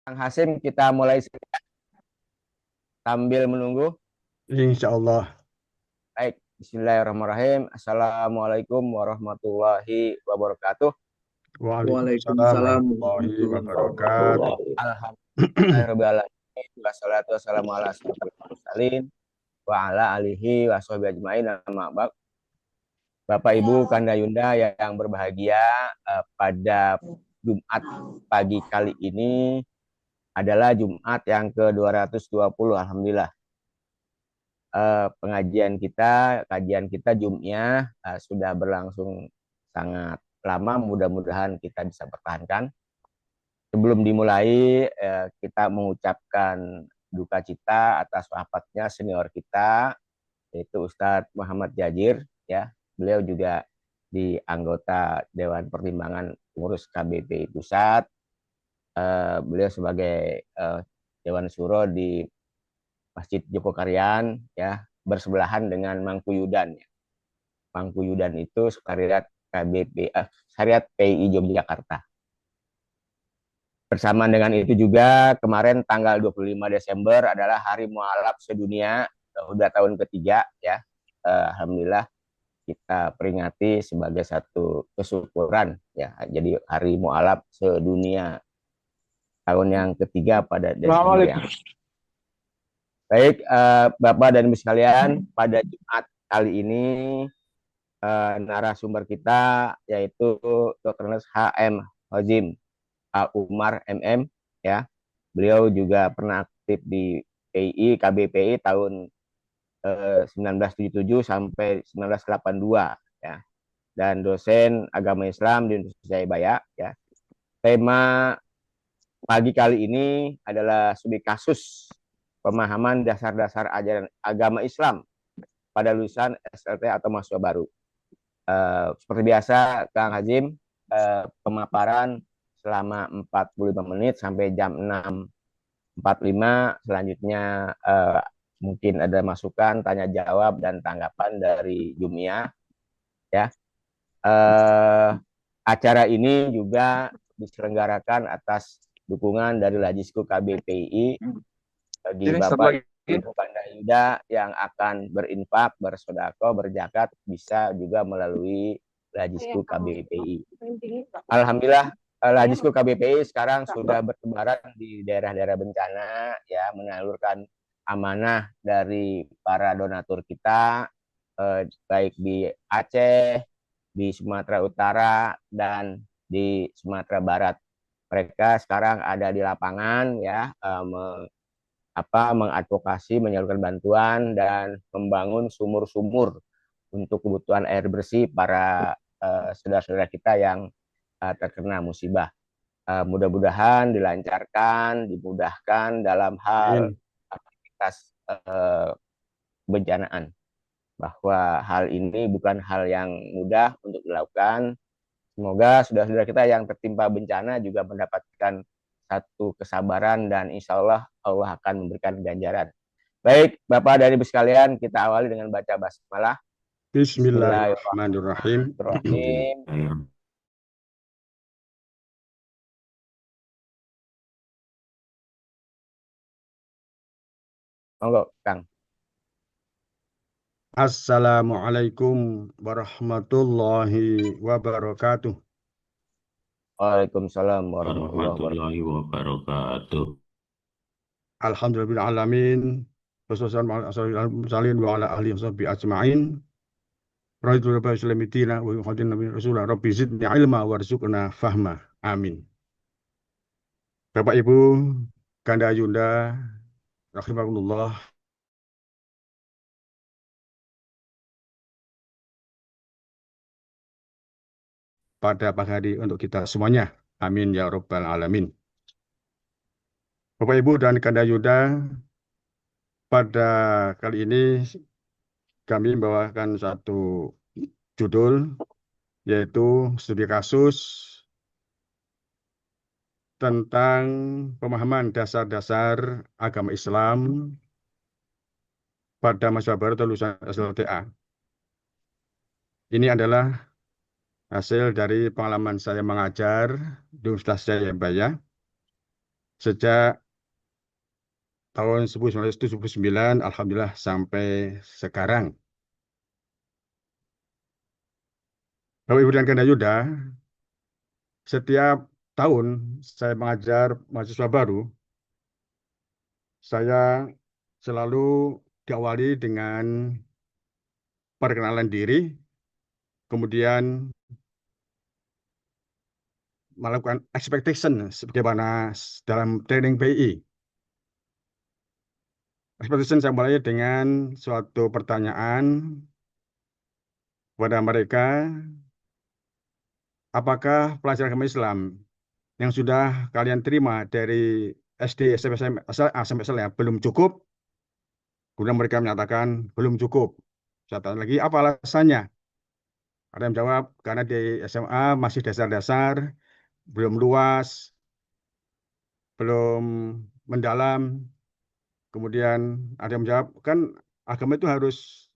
Kang Hasim, kita mulai sambil menunggu. Insya Allah. Baik, Bismillahirrahmanirrahim. Assalamualaikum warahmatullahi wabarakatuh. Waalaikumsalam Waalaikumsalam warahmatullahi wabarakatuh. warahmatullahi Alhamdulillahirrahmanirrahim. Wassalatu wassalamu ala asyrofil mursalin wa ala alihi wa sahbihi ajmain. Amma ba'd. Bapak Ibu Kanda Yunda yang berbahagia, pada Jumat pagi kali ini adalah Jumat yang ke-220. Alhamdulillah. Kajian kita Jum'iyah sudah berlangsung sangat lama. Mudah-mudahan kita bisa pertahankan. Sebelum dimulai, kita mengucapkan duka cita atas wafatnya senior kita, yaitu Ustadz Muhammad Jajir. Ya, beliau juga di anggota Dewan Pertimbangan Pengurus KBPI Pusat. Beliau sebagai Dewan Syuro di Masjid Joko Karyan, ya, bersebelahan dengan Mangkuyudan. Ya. Mangkuyudan itu sekretariat Syariat PI Yogyakarta. Bersamaan dengan itu juga kemarin tanggal 25 Desember adalah Hari Mualaf Sedunia, udah tahun ketiga, ya. Alhamdulillah kita peringati sebagai satu kesyukuran, ya. Jadi Hari Mualaf Sedunia tahun yang ketiga pada Desember yang. Baik, Bapak dan Ibu sekalian, pada Jumat kali ini narasumber kita yaitu Dr. H.M. Hozim Umar MM, ya. Beliau juga pernah aktif di PI KBPI tahun 1977 sampai 1982, ya. Dan dosen agama Islam di Universitas Jayabaya, ya. Tema pagi kali ini adalah studi kasus pemahaman dasar-dasar ajaran agama Islam pada lulusan SLT atau mahasiswa baru. Seperti biasa, Kang Hazim, pemaparan selama 45 menit sampai jam 6.45. Selanjutnya mungkin ada masukan, tanya jawab, dan tanggapan dari Jumia. Ya. Acara ini juga diselenggarakan atas dukungan dari Lajisku KBPI. Bagi Bapak Ibu Kanda Yuda yang akan berinfak, bersodako, berzakat, bisa juga melalui Lajisku KBPI. Alhamdulillah, Lajisku KBPI sekarang sudah bertebaran di daerah-daerah bencana, ya, menyalurkan amanah dari para donatur kita, baik di Aceh, di Sumatera Utara, dan di Sumatera Barat. Mereka sekarang ada di lapangan, ya, mengadvokasi, menyalurkan bantuan, dan membangun sumur-sumur untuk kebutuhan air bersih para saudara-saudara kita yang terkena musibah. Mudah-mudahan dilancarkan, dimudahkan dalam hal aktivitas bencanaan. Bahwa hal ini bukan hal yang mudah untuk dilakukan. Semoga saudara-saudara kita yang tertimpa bencana juga mendapatkan satu kesabaran, dan insya Allah Allah akan memberikan ganjaran. Baik, Bapak dan Ibu sekalian, kita awali dengan baca basmalah. Bismillahirrahmanirrahim. Bismillahirrahmanirrahim. Monggo, Kang. Assalamualaikum warahmatullahi wabarakatuh. Waalaikumsalam warahmatullahi warahmatullahi wabarakatuh. Alhamdulillahirrahmanirrahim. Wassalamualaikum wa ala alihi washabihi ajma'in. Raditu rabbil islamitina wa yuhadin nabi rasulullah rabbi zidni ilma warzuqna fahma. Amin. Bapak Ibu Kanda Yunda rahimakumullah, pada pagi hari untuk kita semuanya. Amin ya rabbal alamin. Bapak Ibu dan Kanda Yunda, pada kali ini kami membawakan satu judul, yaitu studi kasus tentang pemahaman dasar-dasar agama Islam pada mahasiswa baru atau lulusan SLTA. Ini adalah hasil dari pengalaman saya mengajar di Universitas Jayabaya sejak tahun 1979, alhamdulillah sampai sekarang. Bapak Ibu dan Ganda Yuda, setiap tahun saya mengajar mahasiswa baru, saya selalu diawali dengan perkenalan diri, kemudian melakukan expectation sebagaimana dalam training PI. Expectation saya mulai dengan suatu pertanyaan kepada mereka, apakah pelajaran agama Islam yang sudah kalian terima dari SD, SMP, sampai SMA belum cukup? Kemudian mereka menyatakan belum cukup. Saya tanya lagi, apa alasannya? Ada yang jawab, karena di SMA masih dasar-dasar, belum luas, belum mendalam. Kemudian ada yang menjawab, kan agama itu harus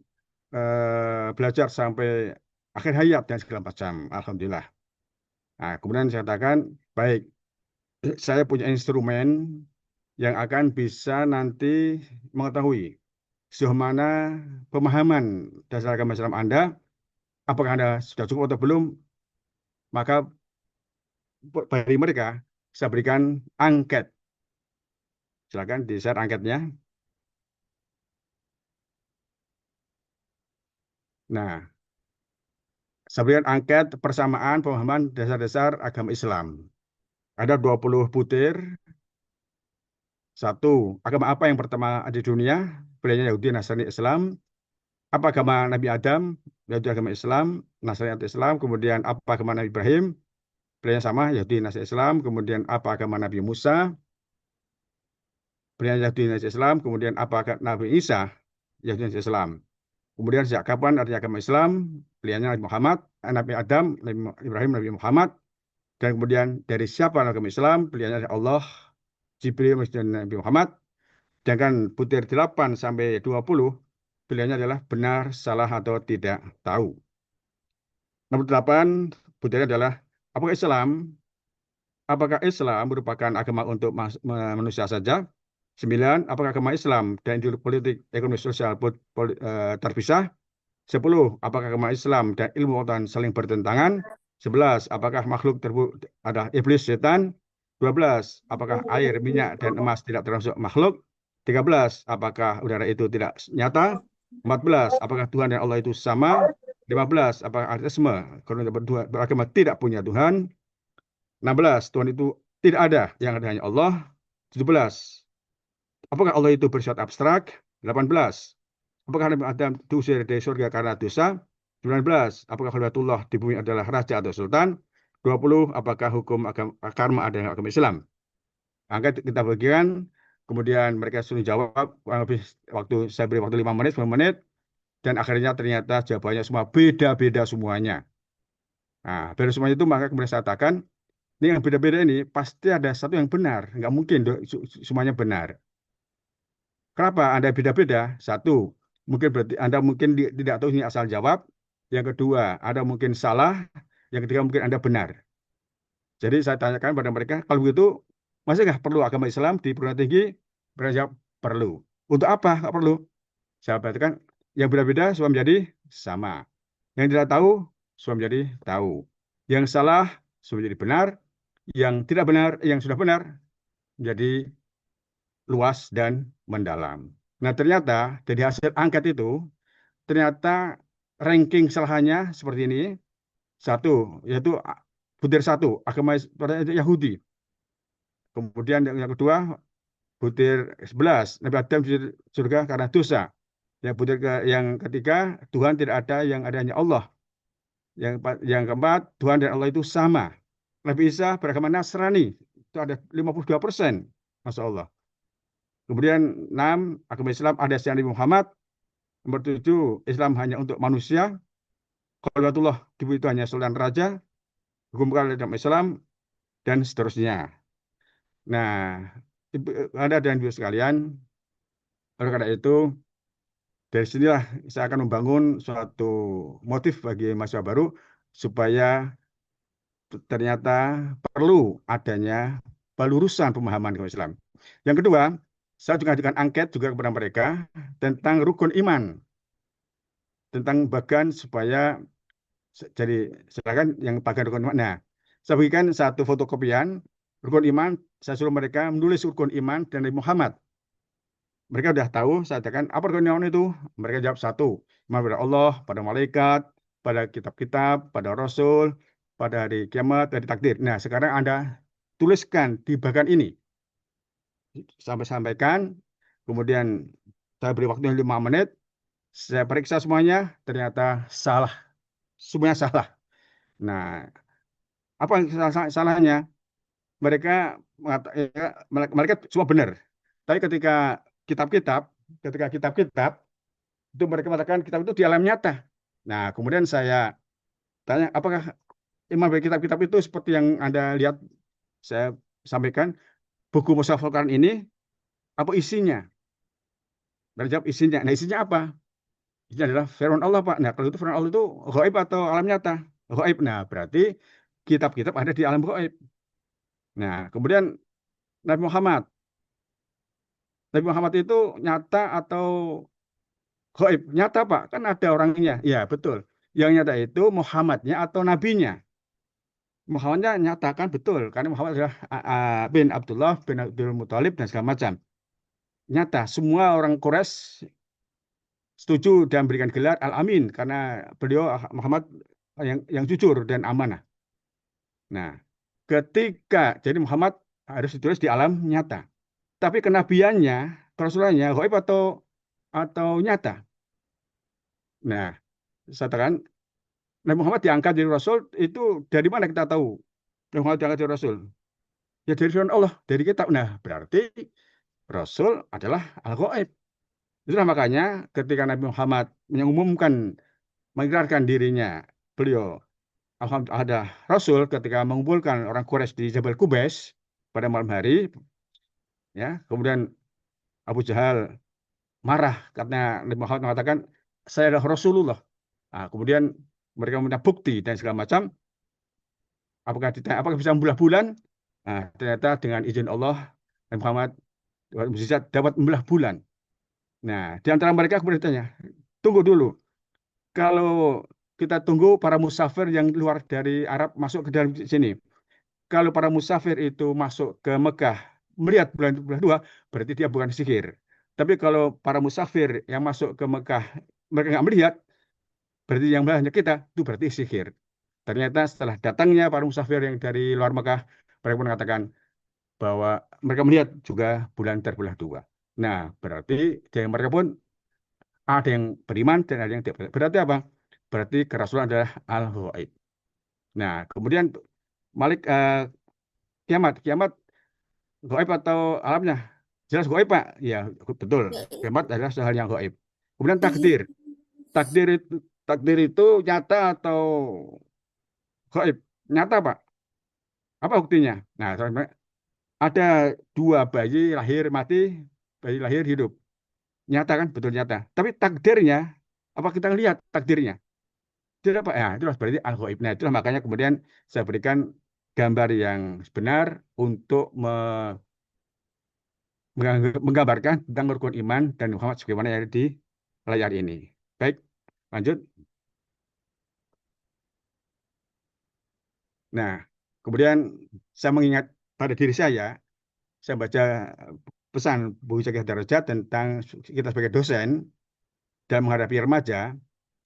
belajar sampai akhir hayat dan segala macam. Alhamdulillah. Nah, kemudian saya katakan, baik, saya punya instrumen yang akan bisa nanti mengetahui sejauh mana pemahaman dasar agama Islam Anda, apakah Anda sudah cukup atau belum, maka bagi mereka saya berikan angket. Silakan di-share angketnya. Nah, saya berikan angket persamaan pemahaman dasar-dasar agama Islam. Ada 20 butir. Satu, agama apa yang pertama di dunia? Pilihannya Yahudi, Nasrani, Islam. Apa agama Nabi Adam? Yaitu agama Islam, Nasrani atau Islam. Kemudian apa agama Nabi Ibrahim? Pilihannya sama, Yahudi, Nasrani, Islam. Kemudian apa agama Nabi Musa? Pilihannya Yahudi, Nasrani, Islam. Kemudian apa agama Nabi Isa? Yahudi, Nasrani, Islam. Kemudian sejak kapan artinya agama Islam? Pilihannya Nabi Muhammad, Nabi Adam, Nabi Ibrahim, Nabi Muhammad. Dan kemudian dari siapa agama Islam? Pilihannya dari Allah, Jibril, dan Nabi Muhammad. Sedangkan butir 8 sampai 20 pilihannya adalah benar, salah, atau tidak tahu. Nomor 8 butirnya adalah apakah Islam merupakan agama untuk manusia saja? 9, apakah agama Islam dan ideologi politik, ekonomi, sosial terpisah? 10, apakah agama Islam dan ilmu pengetahuan saling bertentangan? 11, apakah makhluk ada iblis, setan? 12, apakah air, minyak, dan emas tidak termasuk makhluk? 13, apakah udara itu tidak nyata? 14, apakah Tuhan dan Allah itu sama? 15, apakah ateisme karena beragama tidak punya Tuhan? 16, Tuhan itu tidak ada, yang ada hanya Allah. 17, apakah Allah itu bersifat abstrak? 18, apakah Nabi Adam diusir dari surga karena dosa? 19, apakah Khalifatullah di bumi adalah raja atau sultan? 20, apakah hukum karma ada dalam agama Islam? Angka kita bagikan, kemudian mereka suruh jawab, lebih waktu saya beri waktu 5 menit, 10 menit, dan akhirnya ternyata jawabannya semua beda-beda semuanya. Nah, beda semuanya itu maka kemudian saya katakan, ini yang beda-beda ini pasti ada satu yang benar, nggak mungkin semuanya benar. Kenapa Anda beda-beda? Satu, mungkin berarti Anda mungkin tidak tahu ini asal jawab. Yang kedua, Anda mungkin salah. Yang ketiga, mungkin Anda benar. Jadi saya tanyakan pada mereka, kalau begitu, masih nggak perlu agama Islam di perguruan tinggi? Mereka jawab, perlu. Untuk apa? Nggak perlu. Saya katakan, yang beda-beda semua menjadi sama. Yang tidak tahu, semua menjadi tahu. Yang salah, semua menjadi benar. Yang tidak benar, yang sudah benar, menjadi luas dan mendalam. Nah, ternyata dari hasil angket itu, ternyata ranking kesalahannya seperti ini. Satu, yaitu butir 1, agama Yahudi. Kemudian yang kedua, butir 11, Nabi Adam di surga karena dosa. Yang ketiga, Tuhan tidak ada, yang ada hanya Allah. Yang keempat, Tuhan dan Allah itu sama. Nabi Isa beragama Nasrani, itu ada 52%. Masya Allah. Kemudian 6, agama Islam ada Nabi Muhammad. Nomor 7, Islam hanya untuk manusia. Khalifatullah itu hanya sultan raja. Hukum dalam Islam, dan seterusnya. Nah, ada dan ibu sekalian, oleh karena itu, dari sinilah saya akan membangun suatu motif bagi mahasiswa baru, supaya ternyata perlu adanya pelurusan pemahaman agama Islam. Yang kedua, saya juga ajukan angket juga kepada mereka tentang rukun iman, tentang bagian supaya jadi silakan yang bagian rukun iman. Nah, saya berikan satu fotokopian rukun iman, saya suruh mereka menulis rukun iman dari Muhammad. Mereka sudah tahu, saya katakan, apa rukun iman itu? Mereka jawab satu, iman pada Allah, pada malaikat, pada kitab-kitab, pada Rasul, pada hari kiamat, dari takdir. Nah, sekarang Anda tuliskan di bagian ini. Sampai sampaikan, kemudian saya beri waktu 5 menit, saya periksa semuanya, ternyata salah. Semuanya salah. Nah, apa yang salahnya? Mereka mereka semua benar. Tapi ketika kitab-kitab itu mereka mengatakan kitab itu di alam nyata. Nah, kemudian saya tanya, apakah iman bagi kitab-kitab itu seperti yang Anda lihat saya sampaikan, buku Mushaf Al-Quran ini, apa isinya? Mereka jawab isinya. Nah, isinya apa? Isinya adalah firman Allah, Pak. Nah, kalau itu firman Allah itu gaib atau alam nyata? Gaib. Nah, berarti kitab-kitab ada di alam gaib. Nah, kemudian Nabi Muhammad. Nabi Muhammad itu nyata atau gaib? Nyata, Pak. Kan ada orangnya. Ya, betul. Yang nyata itu Muhammadnya atau nabinya. Muhammadnya nyatakan betul. Karena Muhammad adalah bin Abdullah, bin Abdul Muthalib, dan segala macam. Nyata. Semua orang Quraisy setuju dan berikan gelar Al-Amin. Karena beliau Muhammad yang jujur dan amanah. Nah, jadi Muhammad harus ditulis di alam nyata. Tapi kenabiannya, kerasulannya, gaib atau nyata. Nah, saya katakan, Nabi Muhammad diangkat jadi Rasul, itu dari mana kita tahu? Nabi Muhammad diangkat jadi Rasul. Ya dari firman Allah, dari kitab. Nah, berarti Rasul adalah al-gaib. Itulah makanya ketika Nabi Muhammad mengumumkan, mengikrarkan dirinya, beliau Alhamdulillah ada Rasul ketika mengumpulkan orang Quraisy di Jabal Qubais pada malam hari, ya. Kemudian Abu Jahal marah karena Nabi Muhammad mengatakan saya adalah Rasulullah. Nah, kemudian mereka minta bukti dan segala macam. Apakah bisa membelah bulan? Nah, ternyata dengan izin Allah, Nabi Muhammad mukjizat dapat membelah bulan. Nah, di antara mereka kemudian ditanya, tunggu dulu. Kalau kita tunggu para musafir yang luar dari Arab masuk ke dalam sini. Kalau para musafir itu masuk ke Mekah melihat bulan itu bulan 2, berarti dia bukan sihir. Tapi kalau para musafir yang masuk ke Mekah mereka nggak melihat, berarti yang hanya kita, itu berarti sihir. Ternyata setelah datangnya para musafir yang dari luar Mekah, mereka pun mengatakan bahwa mereka melihat juga bulan terbelah 2. Nah, berarti dari mereka pun ada yang beriman dan ada yang tidak beriman. Berarti apa? Berarti kerasulan adalah al-ghaib. Nah, kemudian Malik kiamat gaib atau alamnya? Jelas gaib, Pak. Ya, betul. Kiamat adalah hal yang gaib. Kemudian takdir. Takdir itu nyata atau gaib? Nyata, Pak. Apa buktinya? Nah, ada 2 bayi lahir mati, bayi lahir hidup. Nyata kan? Betul nyata. Tapi takdirnya, apa kita lihat takdirnya? Tidak, Pak. Ya, itulah berarti al-ghaib. Nah, itulah makanya kemudian saya berikan gambar yang benar untuk menggambarkan tentang rukun iman dan Muhammad sebagaimana yang ada di layar ini. Baik, lanjut. Nah, kemudian saya mengingat pada diri saya baca pesan Buku Cagih Darajat tentang kita sebagai dosen dan menghadapi remaja.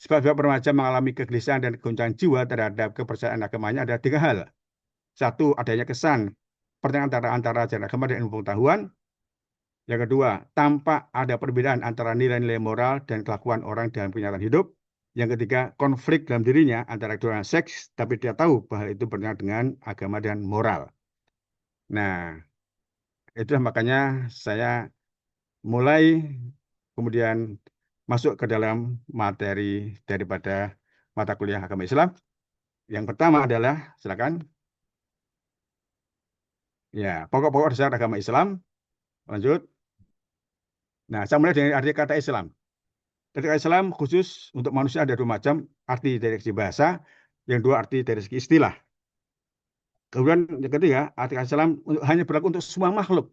Sebab remaja mengalami kegelisahan dan goncangan jiwa terhadap kepercayaan agamanya ada 3 hal. 1, adanya kesan pertengahan antara ajaran agama dan ilmu pengetahuan. Yang kedua, tampak ada perbedaan antara nilai-nilai moral dan kelakuan orang dalam kenyataan hidup. Yang ketiga, konflik dalam dirinya antara kedua seks, tapi dia tahu bahwa itu bertentangan dengan agama dan moral. Nah, itulah makanya saya mulai kemudian masuk ke dalam materi daripada mata kuliah agama Islam. Yang pertama adalah, silakan. Ya, pokok-pokok dasar agama Islam. Lanjut. Nah, saya mulai dari arti kata Islam. Ketika Islam khusus untuk manusia ada 2 macam, arti dari segi bahasa, yang 2 arti dari segi istilah. Kemudian yang ketiga, artikel salam hanya berlaku untuk semua makhluk,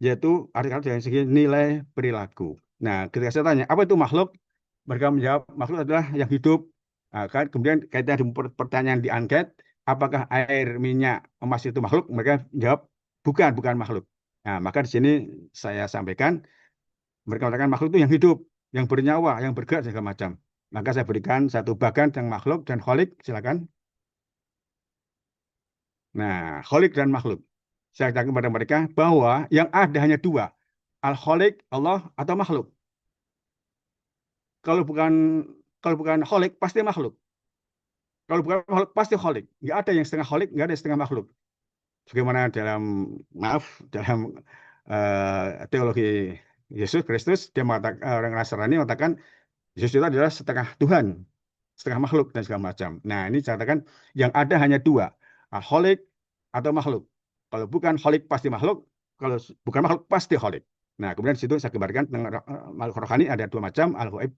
yaitu artikel dari segi nilai perilaku. Nah, ketika saya tanya, apa itu makhluk? Mereka menjawab, makhluk adalah yang hidup. Nah, kan, kemudian kaitan dengan pertanyaan di angket, apakah air, minyak, emas itu makhluk? Mereka jawab, bukan makhluk. Nah, maka di sini saya sampaikan, mereka mengatakan makhluk itu yang hidup, yang bernyawa, yang bergerak segala macam. Maka saya berikan satu bagan yang makhluk dan kholik, silakan. Nah, kholik dan makhluk. Saya katakan kepada mereka bahwa yang ada hanya dua, al-kholik, Allah, atau makhluk. Kalau bukan kalau bukan kholik, pasti makhluk. Kalau bukan makhluk, pasti kholik. Nggak ada yang setengah kholik, nggak ada yang setengah makhluk. Bagaimana dalam teologi Yesus Kristus, dia mengatakan, orang Nasrani mengatakan Yesus itu adalah setengah Tuhan, setengah makhluk dan segala macam. Nah, ini saya katakan yang ada hanya dua, kholik atau makhluk. Kalau bukan kholik pasti makhluk, kalau bukan makhluk pasti kholik. Nah, kemudian di situ saya gambarkan tentang makhluk rohani ada dua macam, al-ghaib,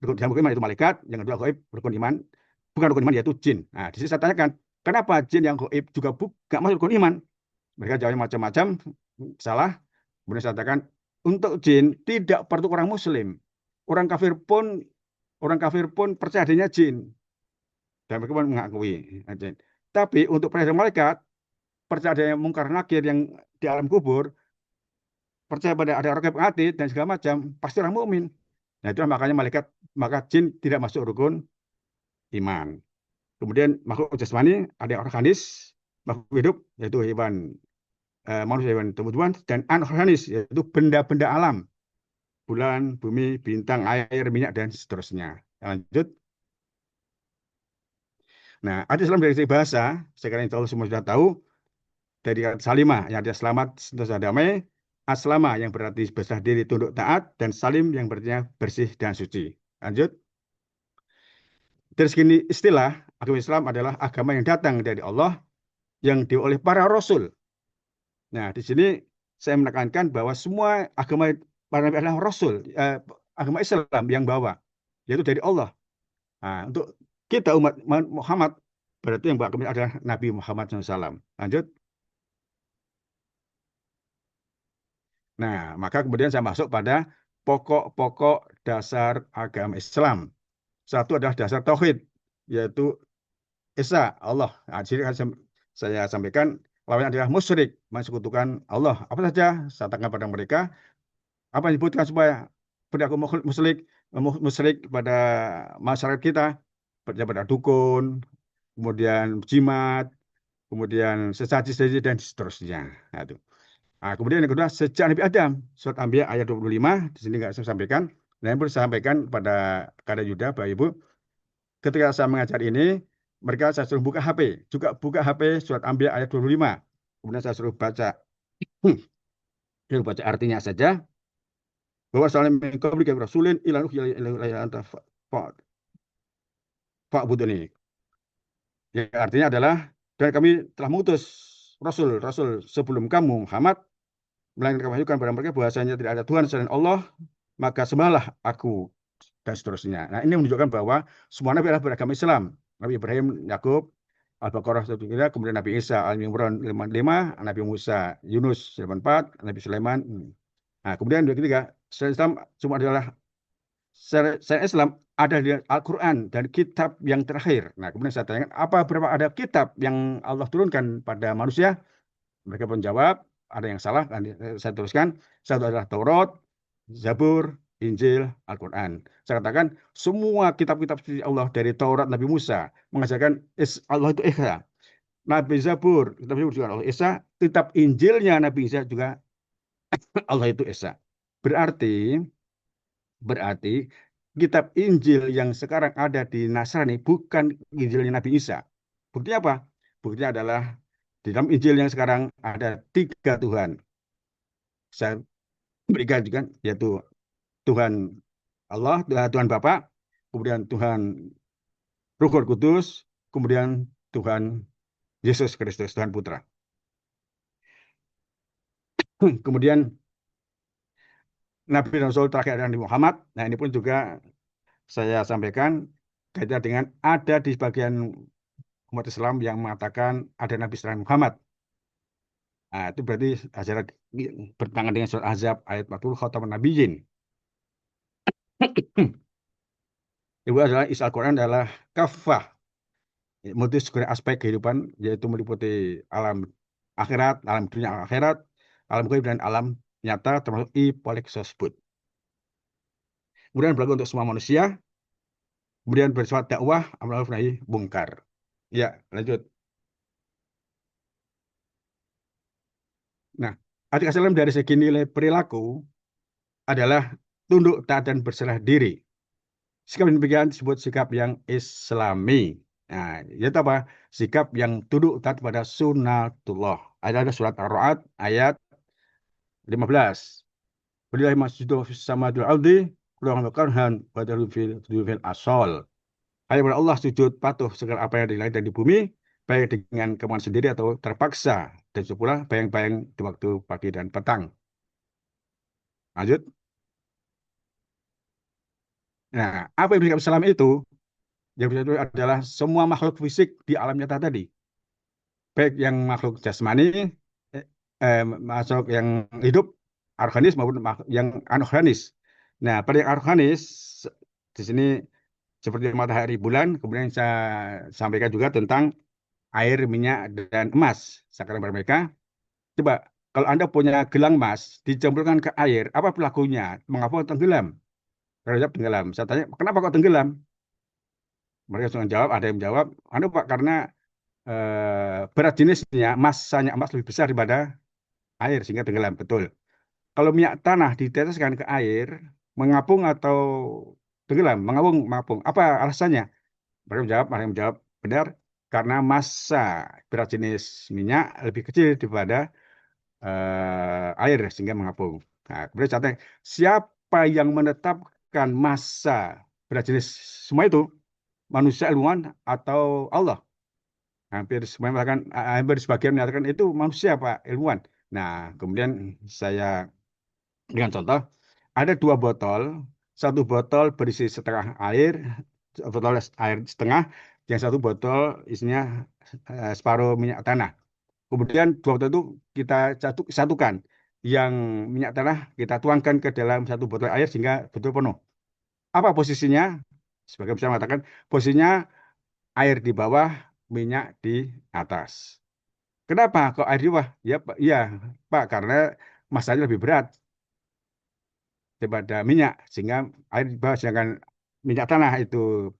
rukun iman itu malaikat, yang kedua ghaib, rukun iman, bukan rukun iman yaitu jin. Nah, di sini saya tanyakan, kenapa jin yang ghaib juga gak masuk rukun iman? Mereka jawabnya macam-macam, salah. Kemudian saya katakan, untuk jin tidak perlu orang muslim. Orang kafir pun percaya adanya jin. Dan mereka pun mengakui jin. Tapi untuk percaya malaikat, percaya adanya mungkar nakir yang di alam kubur, percaya pada ada orang mati dan segala macam, pasti orang mukmin. Nah, itulah makanya maka jin tidak masuk rukun iman. Kemudian makhluk jasmani ada yang organis, makhluk hidup yaitu hewan, manusia, hewan, tumbuh-tumbuhan, dan anorganis yaitu benda-benda alam, bulan, bumi, bintang, air, minyak, dan seterusnya. Lanjut. Nah, ada salam dari segi bahasa, sekarang itu semua sudah tahu, dari kata salimah yang artinya selamat, sentosa, damai, aslama yang berarti berserah diri, tunduk, taat, dan salim yang berarti bersih dan suci. Lanjut. Dari segi istilah, agama Islam adalah agama yang datang dari Allah, yang dibawa oleh para rasul. Nah, di sini saya menekankan bahwa semua agama para nabi adalah rasul, agama Islam yang bawa, yaitu dari Allah. Nah, untuk kita umat Muhammad, berarti yang bawa agama adalah Nabi Muhammad SAW. Lanjut. Nah, maka kemudian saya masuk pada pokok-pokok dasar agama Islam. Satu adalah dasar tauhid, yaitu Esa, Allah. Nah, jadi saya sampaikan, lawannya adalah musyrik, mensekutukan Allah. Apa saja saya katakan pada mereka, apa yang disebutkan supaya perilaku musyrik pada masyarakat kita, pada dukun, kemudian jimat, kemudian sesaji-sesaji, dan seterusnya. Nah, itu. Nah, kemudian yang kedua, sejak Nabi Adam, surat Anbiya ayat 25, di sini nggak saya sampaikan. Nah, yang perlu saya sampaikan pada Kada Yuda, Bapak Ibu, ketika saya mengajar ini, mereka saya suruh buka HP, juga buka HP surat Anbiya ayat 25. Kemudian saya suruh baca, artinya saja, bahwa salam qablika rasulin ila nuhya ila anta fa'buduni. Ya, artinya adalah, dan kami telah mengutus rasul sebelum kamu Muhammad, melainkan kami wahyukan pada mereka bahwasanya tidak ada Tuhan selain Allah, maka sembahlah aku, dan seterusnya. Nah, ini menunjukkan bahwa semua nabi adalah beragama Islam. Nabi Ibrahim, Yakub, Al-Baqarah 1, kemudian Nabi Isa, Al-Imran 55, Nabi Musa, Yunus 84, Nabi Sulaiman. Nah, kemudian yang ketiga, syariat Islam cuma adalah syariat Islam ada di Al-Quran dan kitab yang terakhir. Nah, kemudian saya tanyakan, berapa ada kitab yang Allah turunkan pada manusia? Mereka pun jawab, ada yang salah, saya teruskan. Satu adalah Taurat, Zabur, Injil, Al-Quran. Saya katakan, semua kitab-kitab Allah dari Taurat Nabi Musa mengajarkan Allah itu Esa. Nabi Zabur, kitab Zabur juga Allah Esa. Kitab Injilnya Nabi Isa juga Allah itu Esa. Berarti kitab Injil yang sekarang ada di Nasrani bukan Injilnya Nabi Isa. Buktinya apa? Buktinya adalah di dalam Injil yang sekarang ada 3 Tuhan. Saya berikan juga, yaitu Tuhan Allah, Tuhan Bapa, kemudian Tuhan Roh Kudus, kemudian Tuhan Yesus Kristus, Tuhan Putra. Kemudian Nabi dan Rasul terakhir adalah Nabi Muhammad. Nah, ini pun juga saya sampaikan kaitan dengan ada di bagian umat Islam yang mengatakan ada Nabi selain Muhammad. Nah, itu berarti ajaran bertentangan dengan surat Ahzab ayat 40 khataman nabiyyin. Itu adalah isi Al-Quran adalah kafah, multi segala aspek kehidupan, yaitu meliputi alam akhirat, alam dunia akhirat, alam gaib dan alam nyata, termasuk tersebut. Kemudian berlaku untuk semua manusia, kemudian bersifat dakwah, amar ma'ruf nahi mungkar. Ya, lanjut. Nah, arti Islam dari segi nilai perilaku adalah tunduk, taat, dan berserah diri. Sikap yang demikian disebut sikap yang Islami. Nah, yaitu apa? Sikap yang tunduk taat pada sunnatullah. Ada surat Ar-Ra'd ayat 15. Billahi masjidu fis samadul ardi kullu karhan wa fil asol. Hanya kepada Allah sujud patuh segala apa yang di langit dan di bumi, baik dengan kemauan sendiri atau terpaksa, dan pula bayang-bayang di waktu pagi dan petang. Lanjut. Nah, apa yang bersikap Islam itu? Yang itu adalah semua makhluk fisik di alam nyata tadi, baik yang makhluk jasmani, eh, masuk yang hidup, organis maupun yang anorganis. Nah, pada yang organis di sini seperti matahari, bulan, kemudian saya sampaikan juga tentang air, minyak, dan emas. Sekarang kepada mereka, coba kalau Anda punya gelang emas, dicemplungkan ke air, apa perilakunya? Mengapa tenggelam? Kalau jawab tenggelam. Saya tanya, kenapa kok tenggelam? Mereka langsung jawab, ada yang jawab, anu Pak, karena berat jenisnya, masanya emas lebih besar daripada air, sehingga tenggelam. Betul. Kalau minyak tanah diteteskan ke air, mengapung atau tenggelam? Mengapung, mengapung. Apa alasannya? Mereka menjawab, benar, karena massa berat jenis minyak lebih kecil daripada air, sehingga mengapung. Nah, kemudian contohnya, siapa yang menetapkan massa berat jenis semua itu? Manusia, ilmuwan, atau Allah? Hampir sebagian menyatakan itu manusia, Pak, ilmuwan. Nah, kemudian saya dengan contoh, ada dua botol, satu botol berisi setengah air, botol air setengah, yang satu botol isinya separuh minyak tanah. Kemudian dua botol itu kita satukan. Yang minyak tanah kita tuangkan ke dalam satu botol air sehingga betul penuh. Apa posisinya? Sebagai bisa mengatakan, posisinya air di bawah, minyak di atas. Kenapa kok air di bawah? Ya, Pak, iya, Pak, karena masanya lebih berat daripada minyak, sehingga air di bawah, sedangkan minyak tanah itu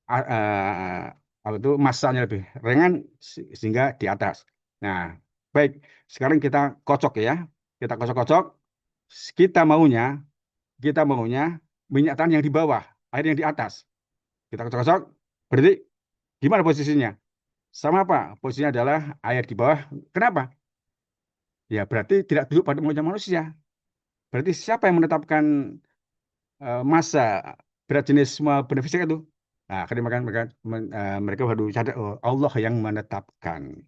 apa itu masanya lebih ringan sehingga di atas. Nah, baik, sekarang kita kocok ya, kita kocok-kocok. Kita maunya, kita maunya minyak tanah yang di bawah, air yang di atas. Kita kocok-kocok, berarti gimana posisinya? Sama apa? Posisinya adalah air di bawah. Kenapa? Ya berarti tidak duduk pada maunya manusia. Berarti siapa yang menetapkan massa berat jenis semua benda fisik itu? Nah, akhirnya mereka baru sadar, oh, Allah yang menetapkan.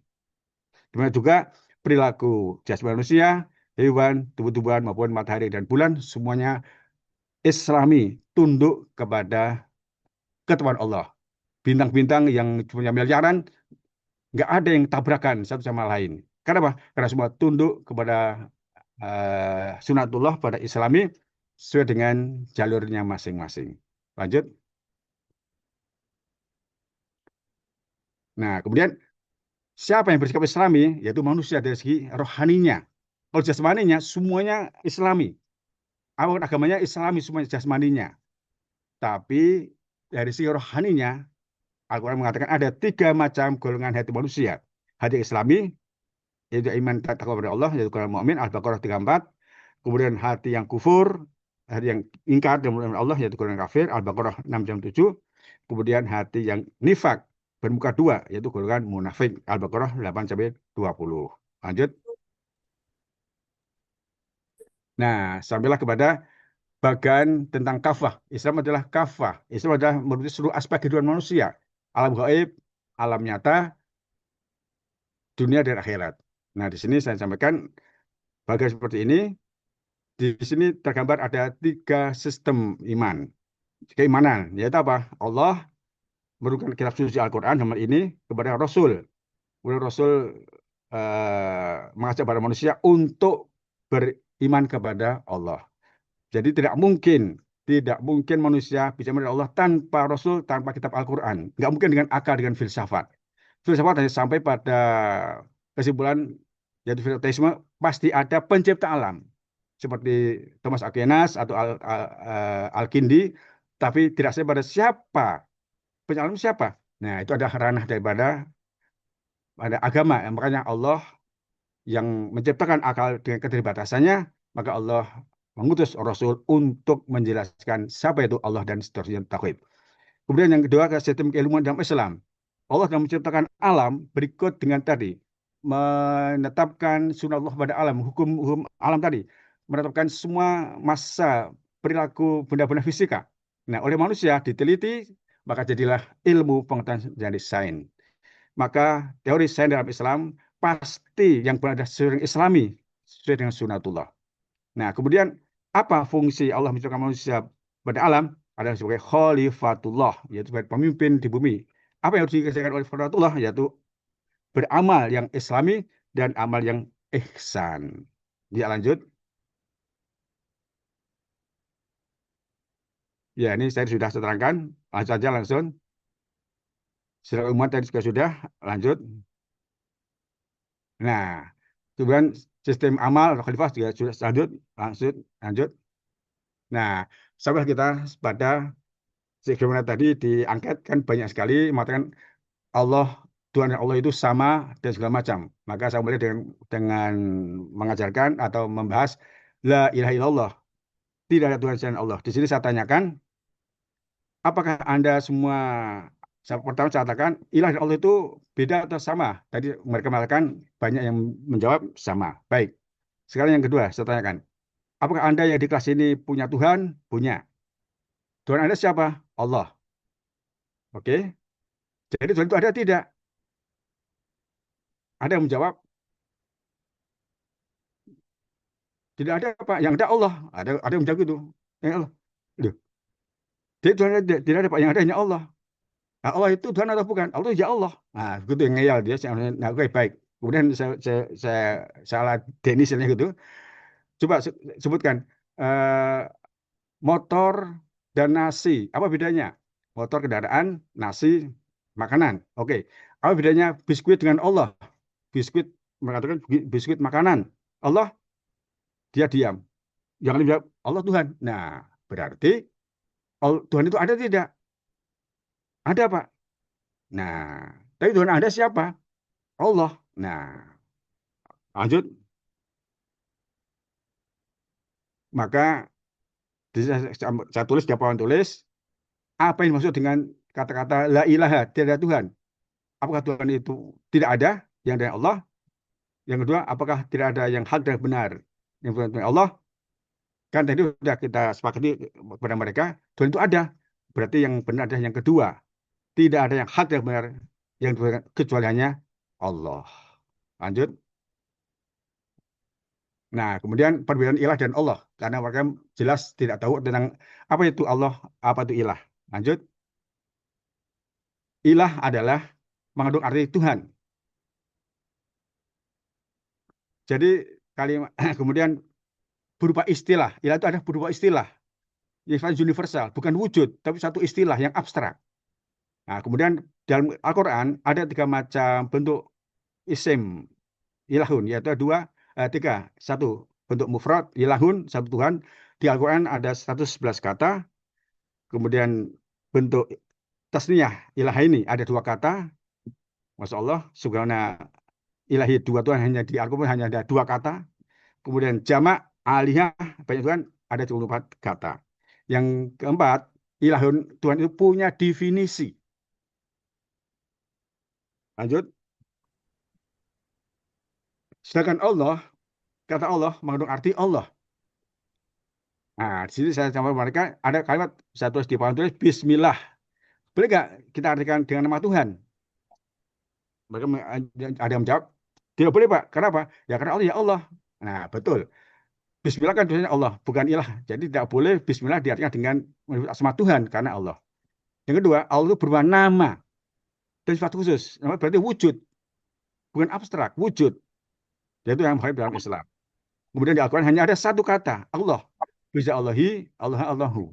Demikian juga perilaku jasmani manusia, hewan, tumbuh-tumbuhan maupun matahari dan bulan semuanya Islami, tunduk kepada ketuhanan Allah. Bintang-bintang yang punya miliaran nggak ada yang tabrakan satu sama lain. Kenapa? Karena semua tunduk kepada sunatullah pada Islami sesuai dengan jalurnya masing-masing. Lanjut. Nah, kemudian siapa yang bersikap Islami? Yaitu manusia dari segi rohaninya. Kalau jasmaninya, semuanya Islami. Apapun agamanya Islami, semuanya jasmaninya. Tapi dari segi rohaninya, Al-Quran mengatakan ada 3 macam golongan hati manusia. Hati Islami, yaitu iman takwa kepada Allah, yaitu golongan mukmin, Al-Baqarah 34. Kemudian hati yang kufur, hati yang ingkar dengan Allah, yaitu golongan kafir, Al-Baqarah 6:7. Kemudian hati yang nifak, bermuka dua, yaitu golongan munafik, Al-Baqarah 8-20. Lanjut. Nah, sampailah kepada bagian tentang kafah. Islam adalah kafah. Islam adalah merupakan seluruh aspek kehidupan manusia. Alam gaib, alam nyata, dunia dan akhirat. Nah, di sini saya sampaikan bagian seperti ini. Di sini tergambar ada 3 sistem iman. Keimanan, yaitu apa? Allah, menurunkan kitab suci Al-Quran dalam hal ini kepada Rasul. Kemudian Rasul mengajak para manusia untuk beriman kepada Allah. Jadi tidak mungkin manusia bisa melihat Allah tanpa Rasul, tanpa kitab Al-Quran. Nggak mungkin dengan akal, dengan filsafat. Filsafat hanya sampai pada kesimpulan, yaitu filsafat pasti ada pencipta alam. Seperti Thomas Aquinas atau Al-Kindi, tapi tidak sampai pada siapa, pencipta alam siapa. Nah, itu ada ranah daripada agama. Makanya Allah yang menciptakan akal dengan keterbatasannya, maka Allah mengutus Rasul untuk menjelaskan siapa itu Allah dan seterusnya tauhid. Kemudian yang kedua, sistem keilmuan dalam Islam. Allah dalam menciptakan alam berikut dengan tadi, menetapkan sunnah Allah pada alam, hukum alam tadi, menetapkan semua massa perilaku benda-benda fisika. Nah, oleh manusia diteliti, maka jadilah ilmu pengetahuan jadi sains. Maka teori sains dalam Islam pasti yang berada sesuai Islami, sesuai dengan sunnatullah. Nah, kemudian apa fungsi Allah menciptakan manusia pada alam? Adalah sebagai khalifatullah, yaitu sebagai pemimpin di bumi. Apa yang harus dikerjakan oleh khalifatullah? Yaitu beramal yang Islami dan amal yang ihsan. Ya, lanjut. Ya, ini saya sudah terangkan. Langsung saja langsung. Secara umat tadi sudah. Lanjut. Nah, kemudian sistem amal khalifah juga sudah lanjut. Nah, sampai kita pada sebagaimana tadi diangkat kan banyak sekali mengatakan Allah, Tuhan Allah itu sama dan segala macam. Maka saya mulai dengan mengajarkan atau membahas la ilaha illallah. Tidak ada Tuhan selain Allah. Di sini saya tanyakan, apakah Anda semua, pertama saya katakan ilah dan Allah itu beda atau sama? Tadi mereka mengatakan banyak yang menjawab sama. Baik. Sekarang yang kedua saya tanyakan, apakah Anda yang di kelas ini punya Tuhan? Punya. Tuhan Anda siapa? Allah. Oke. Jadi Tuhan itu ada tidak? Ada yang menjawab, tidak ada Pak. Yang ada Allah. Ada yang menjawab itu. Yang Allah. Loh. Jadi Tuhan tidak ada Pak. Yang ada hanya Allah. Nah, Allah itu Tuhan atau bukan? Allah itu ya Allah. Nah, begitu yang ngeyel dia. Nah, oke, baik. Kemudian saya salah definisinya gitu. Coba sebutkan motor dan nasi. Apa bedanya? Motor kendaraan, nasi makanan. Oke. Apa bedanya biskuit dengan Allah? Biskuit mengatakan biskuit makanan. Allah dia diam. Yang lain jawab Allah Tuhan. Nah, berarti Tuhan itu ada tidak? Ada, Pak. Nah, tapi Tuhan ada siapa? Allah. Nah, lanjut. Maka saya tulis di papan tulis, apa yang dimaksud dengan kata-kata la ilaha, tidak ada Tuhan? Apakah Tuhan itu tidak ada, yang ada Allah? Yang kedua, apakah tidak ada yang hak dan benar, yang benar Allah? Kan tadi sudah kita sepakati kepada mereka, Tuhan itu ada. Berarti yang benar adalah yang kedua. Tidak ada yang hak dan benar yang kecuali hanya Allah. Lanjut. Nah, kemudian perbedaan ilah dan Allah. Karena mereka jelas tidak tahu tentang apa itu Allah, apa itu ilah. Lanjut. Ilah adalah mengandung arti Tuhan. Jadi kalimat kemudian berupa istilah. Ilah itu ada berupa istilah. Yang universal, bukan wujud, tapi satu istilah yang abstrak. Nah, kemudian dalam Al-Quran ada 3 macam bentuk isim ilahun, yaitu tiga. Satu, bentuk mufrad, ilahun, satu Tuhan. Di Al-Quran ada 111 kata. Kemudian bentuk tasniyah, ilaha ini ada 2 kata. Masya Allah, subhana ilahi, 2 Tuhan hanya di Al-Quran hanya ada 2 kata. Kemudian jamak, alihah, banyak Tuhan, ada 24 kata. Yang keempat, ilahun, Tuhan itu punya definisi. Lanjut. Sedangkan Allah, kata Allah mengandung arti Allah. Nah, di sini saya sama mereka ada kalimat saya tulis di papan tulis Bismillah. Boleh nggak kita artikan dengan nama Tuhan? Mereka ada yang menjawab, tidak boleh Pak. Kenapa? Ya karena Allah ya Allah. Nah, betul. Bismillah kan tulisannya Allah, bukan ilah. Jadi tidak boleh Bismillah diartikan dengan asma Tuhan karena Allah. Yang kedua, Allah itu berupa nama dan sifat khusus. Nama berarti wujud, bukan abstrak, wujud. Yaitu yang baik dalam Islam. Kemudian di Al-Quran hanya ada satu kata, Allah. Bisa Allahi, Allah, Allahu.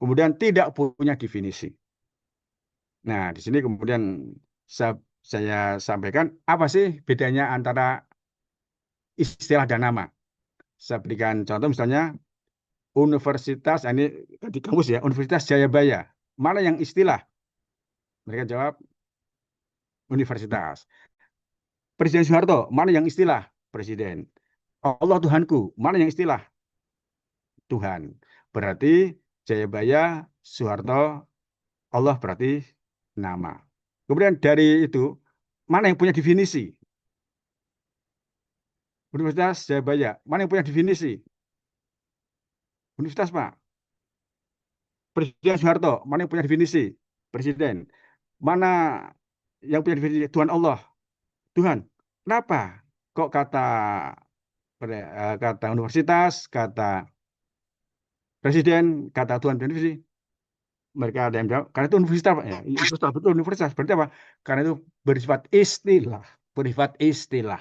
Kemudian tidak punya definisi. Nah, di sini kemudian saya sampaikan, apa sih bedanya antara istilah dan nama? Saya berikan contoh misalnya, Universitas, ini di kampus ya, Universitas Jayabaya. Mana yang istilah? Mereka jawab, universitas. Presiden Soeharto, mana yang istilah? Presiden. Allah Tuhanku, mana yang istilah? Tuhan. Berarti Jayabaya, Soeharto, Allah berarti nama. Kemudian dari itu, mana yang punya definisi? Universitas Jayabaya, mana yang punya definisi? Universitas, Pak. Presiden Soeharto, mana yang punya definisi? Presiden. Mana yang punya definisi? Tuhan Allah. Tuhan. Kenapa? Kok kata universitas, kata presiden, kata Tuhan punya definisi? Mereka ada yang jawab, karena itu universitas, Pak. Ya, universitas, betul universitas. Berarti apa? Karena itu bersifat istilah. Bersifat istilah.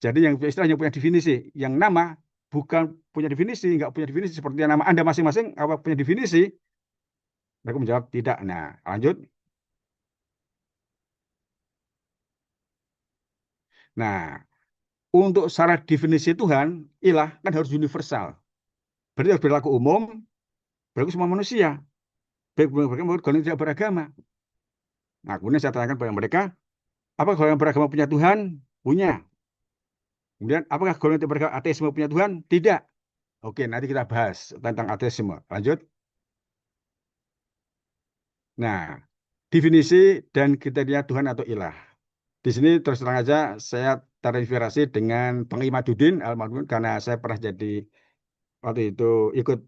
Jadi yang istilah yang punya definisi, yang nama bukan punya definisi, nggak punya definisi seperti nama Anda masing-masing, apa punya definisi? Mereka menjawab tidak. Nah, lanjut. Nah, untuk syarat definisi Tuhan, ilah kan harus universal. Berarti harus berlaku umum, berlaku semua manusia. Baik golongan tidak beragama. Nah, kemudian saya tanyakan kepada mereka, apakah golongan beragama punya Tuhan? Punya. Kemudian, apakah golongan tidak beragama ateisme punya Tuhan? Tidak. Oke, nanti kita bahas tentang ateisme. Lanjut. Nah, definisi dan kriteria Tuhan atau ilah. Di sini terus terang aja saya terinspirasi dengan Bang Imaduddin almarhum karena saya pernah jadi waktu itu ikut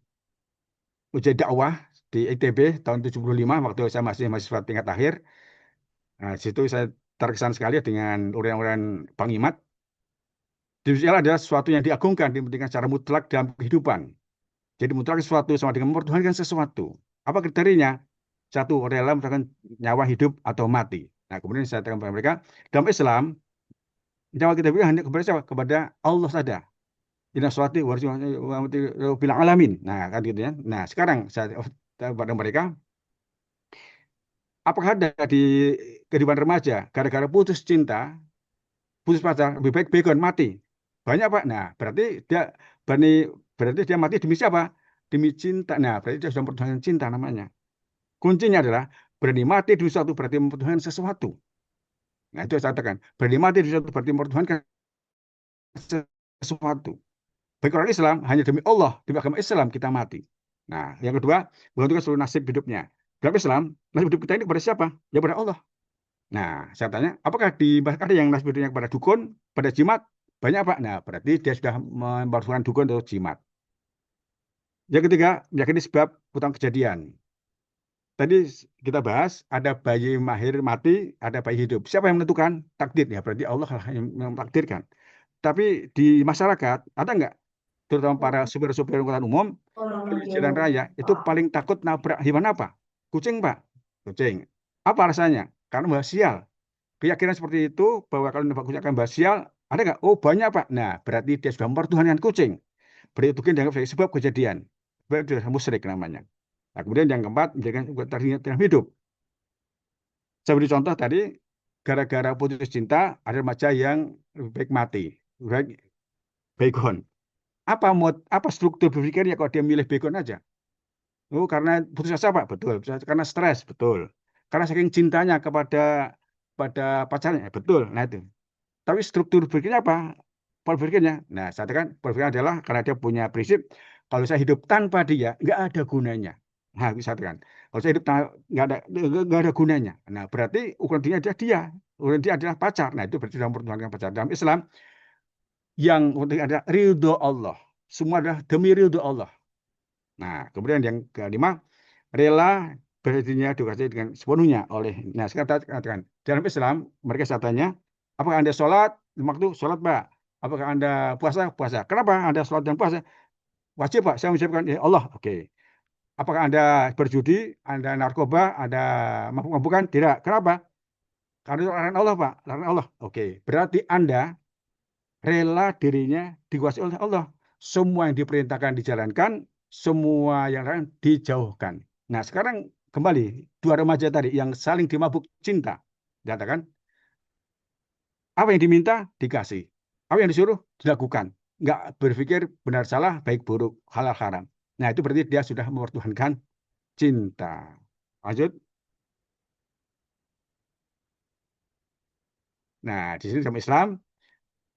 ujian dakwah di ITB tahun 75 waktu saya masih mahasiswa tingkat akhir. Nah, di situ saya terkesan sekali dengan uraian-uraian Bang Imad. Definisi Allah adalah sesuatu yang diagungkan, dipentingkan secara mutlak dalam kehidupan. Jadi mutlak sesuatu sama dengan mempertuhankan sesuatu. Apa kriterianya? Satu, rela merupakan nyawa hidup atau mati. Nah, kemudian saya katakan kepada mereka, dalam Islam, nyawa kita hanya kepada siapa? Kepada Allah saja. Inna sholati wa bilang alamin. Nah, kan gitu ya. Nah, sekarang saya kepada mereka, apakah ada di kehidupan remaja gara-gara putus cinta, putus pacar, lebih baik begon mati? Banyak, Pak. Nah, berarti dia mati demi siapa? Demi cinta. Nah, berarti dia sudah mempertahankan cinta namanya. Kuncinya adalah berani mati demi sesuatu berarti mempertahankan sesuatu. Nah, itu saya katakan. Berani mati demi sesuatu berarti mempertahankan sesuatu. Bagi orang Islam, hanya demi Allah, demi agama Islam kita mati. Nah, yang kedua, menentukan seluruh nasib hidupnya. Dalam Islam, nasib hidup kita ini kepada siapa? Ya kepada Allah. Nah, saya tanya, apakah ada yang nasib hidupnya kepada dukun, pada jimat? Banyak, Pak. Nah, berarti dia sudah mempertahankan dukun atau jimat. Yang ketiga, meyakini sebab utang kejadian. Tadi kita bahas, ada bayi mahir mati, ada bayi hidup. Siapa yang menentukan? Takdir. Ya, berarti Allah yang mentakdirkan. Tapi di masyarakat, ada nggak? Terutama para supir-supir angkutan umum, di jalan raya, itu paling takut nabrak hewan apa? Kucing, Pak. Kucing. Apa alasannya? Karena bahwa sial. Keyakinan seperti itu, bahwa kalau nabrak kucing akan bahwa sial, ada nggak? Oh, banyak, Pak. Nah, berarti dia sudah mempertuhankan kucing. Berarti itu dianggap sebagai sebab kejadian. Berarti sudah musyrik namanya. Nah, kemudian yang keempat, menjadikan dalam hidup. Saya beri contoh tadi, gara-gara putus cinta, ada remaja yang lebih baik mati. Lebih baik begon. Apa struktur berpikirnya kalau dia milih begon aja? Oh, karena putus asa, Pak? Betul. Karena stres? Betul. Karena saking cintanya pada pacarnya? Betul. Nah, itu. Tapi struktur berpikirnya apa? Pola berpikirnya. Nah, saya katakan pola berpikirnya adalah karena dia punya prinsip, kalau saya hidup tanpa dia, nggak ada gunanya. Nah, saya katakan, kalau saya hidup nggak ada gunanya. Nah, berarti ukuran dia adalah dia. Ukuran dia adalah pacar. Nah, itu berarti sudah mempertimbangkan pacar. Dalam Islam, yang penting adalah ridho Allah. Semua adalah demi ridho Allah. Nah, kemudian yang kelima, rela berdirinya dikasih dengan sepenuhnya oleh. Nah, sekarang katakan, dalam Islam, mereka tanya, apakah Anda sholat? Waktu sholat, Pak. Apakah Anda puasa? Puasa. Kenapa Anda sholat dan puasa? Wajib, Pak. Saya mengucapkan, ya Allah. Oke. Apakah Anda berjudi, Anda narkoba, Anda mabuk-mabukan? Tidak. Kenapa? Karena itu larangan Allah, Pak. Larangan Allah. Oke. Berarti Anda rela dirinya dikuasai oleh Allah. Semua yang diperintahkan dijalankan, semua yang lain dijauhkan. Nah, sekarang kembali dua remaja tadi yang saling dimabuk cinta. Dikatakan, apa yang diminta dikasih. Apa yang disuruh dilakukan. Nggak berpikir benar salah, baik buruk, halal haram. Nah, itu berarti dia sudah mempertuhankan cinta. Lanjut. Nah, di sini sama Islam,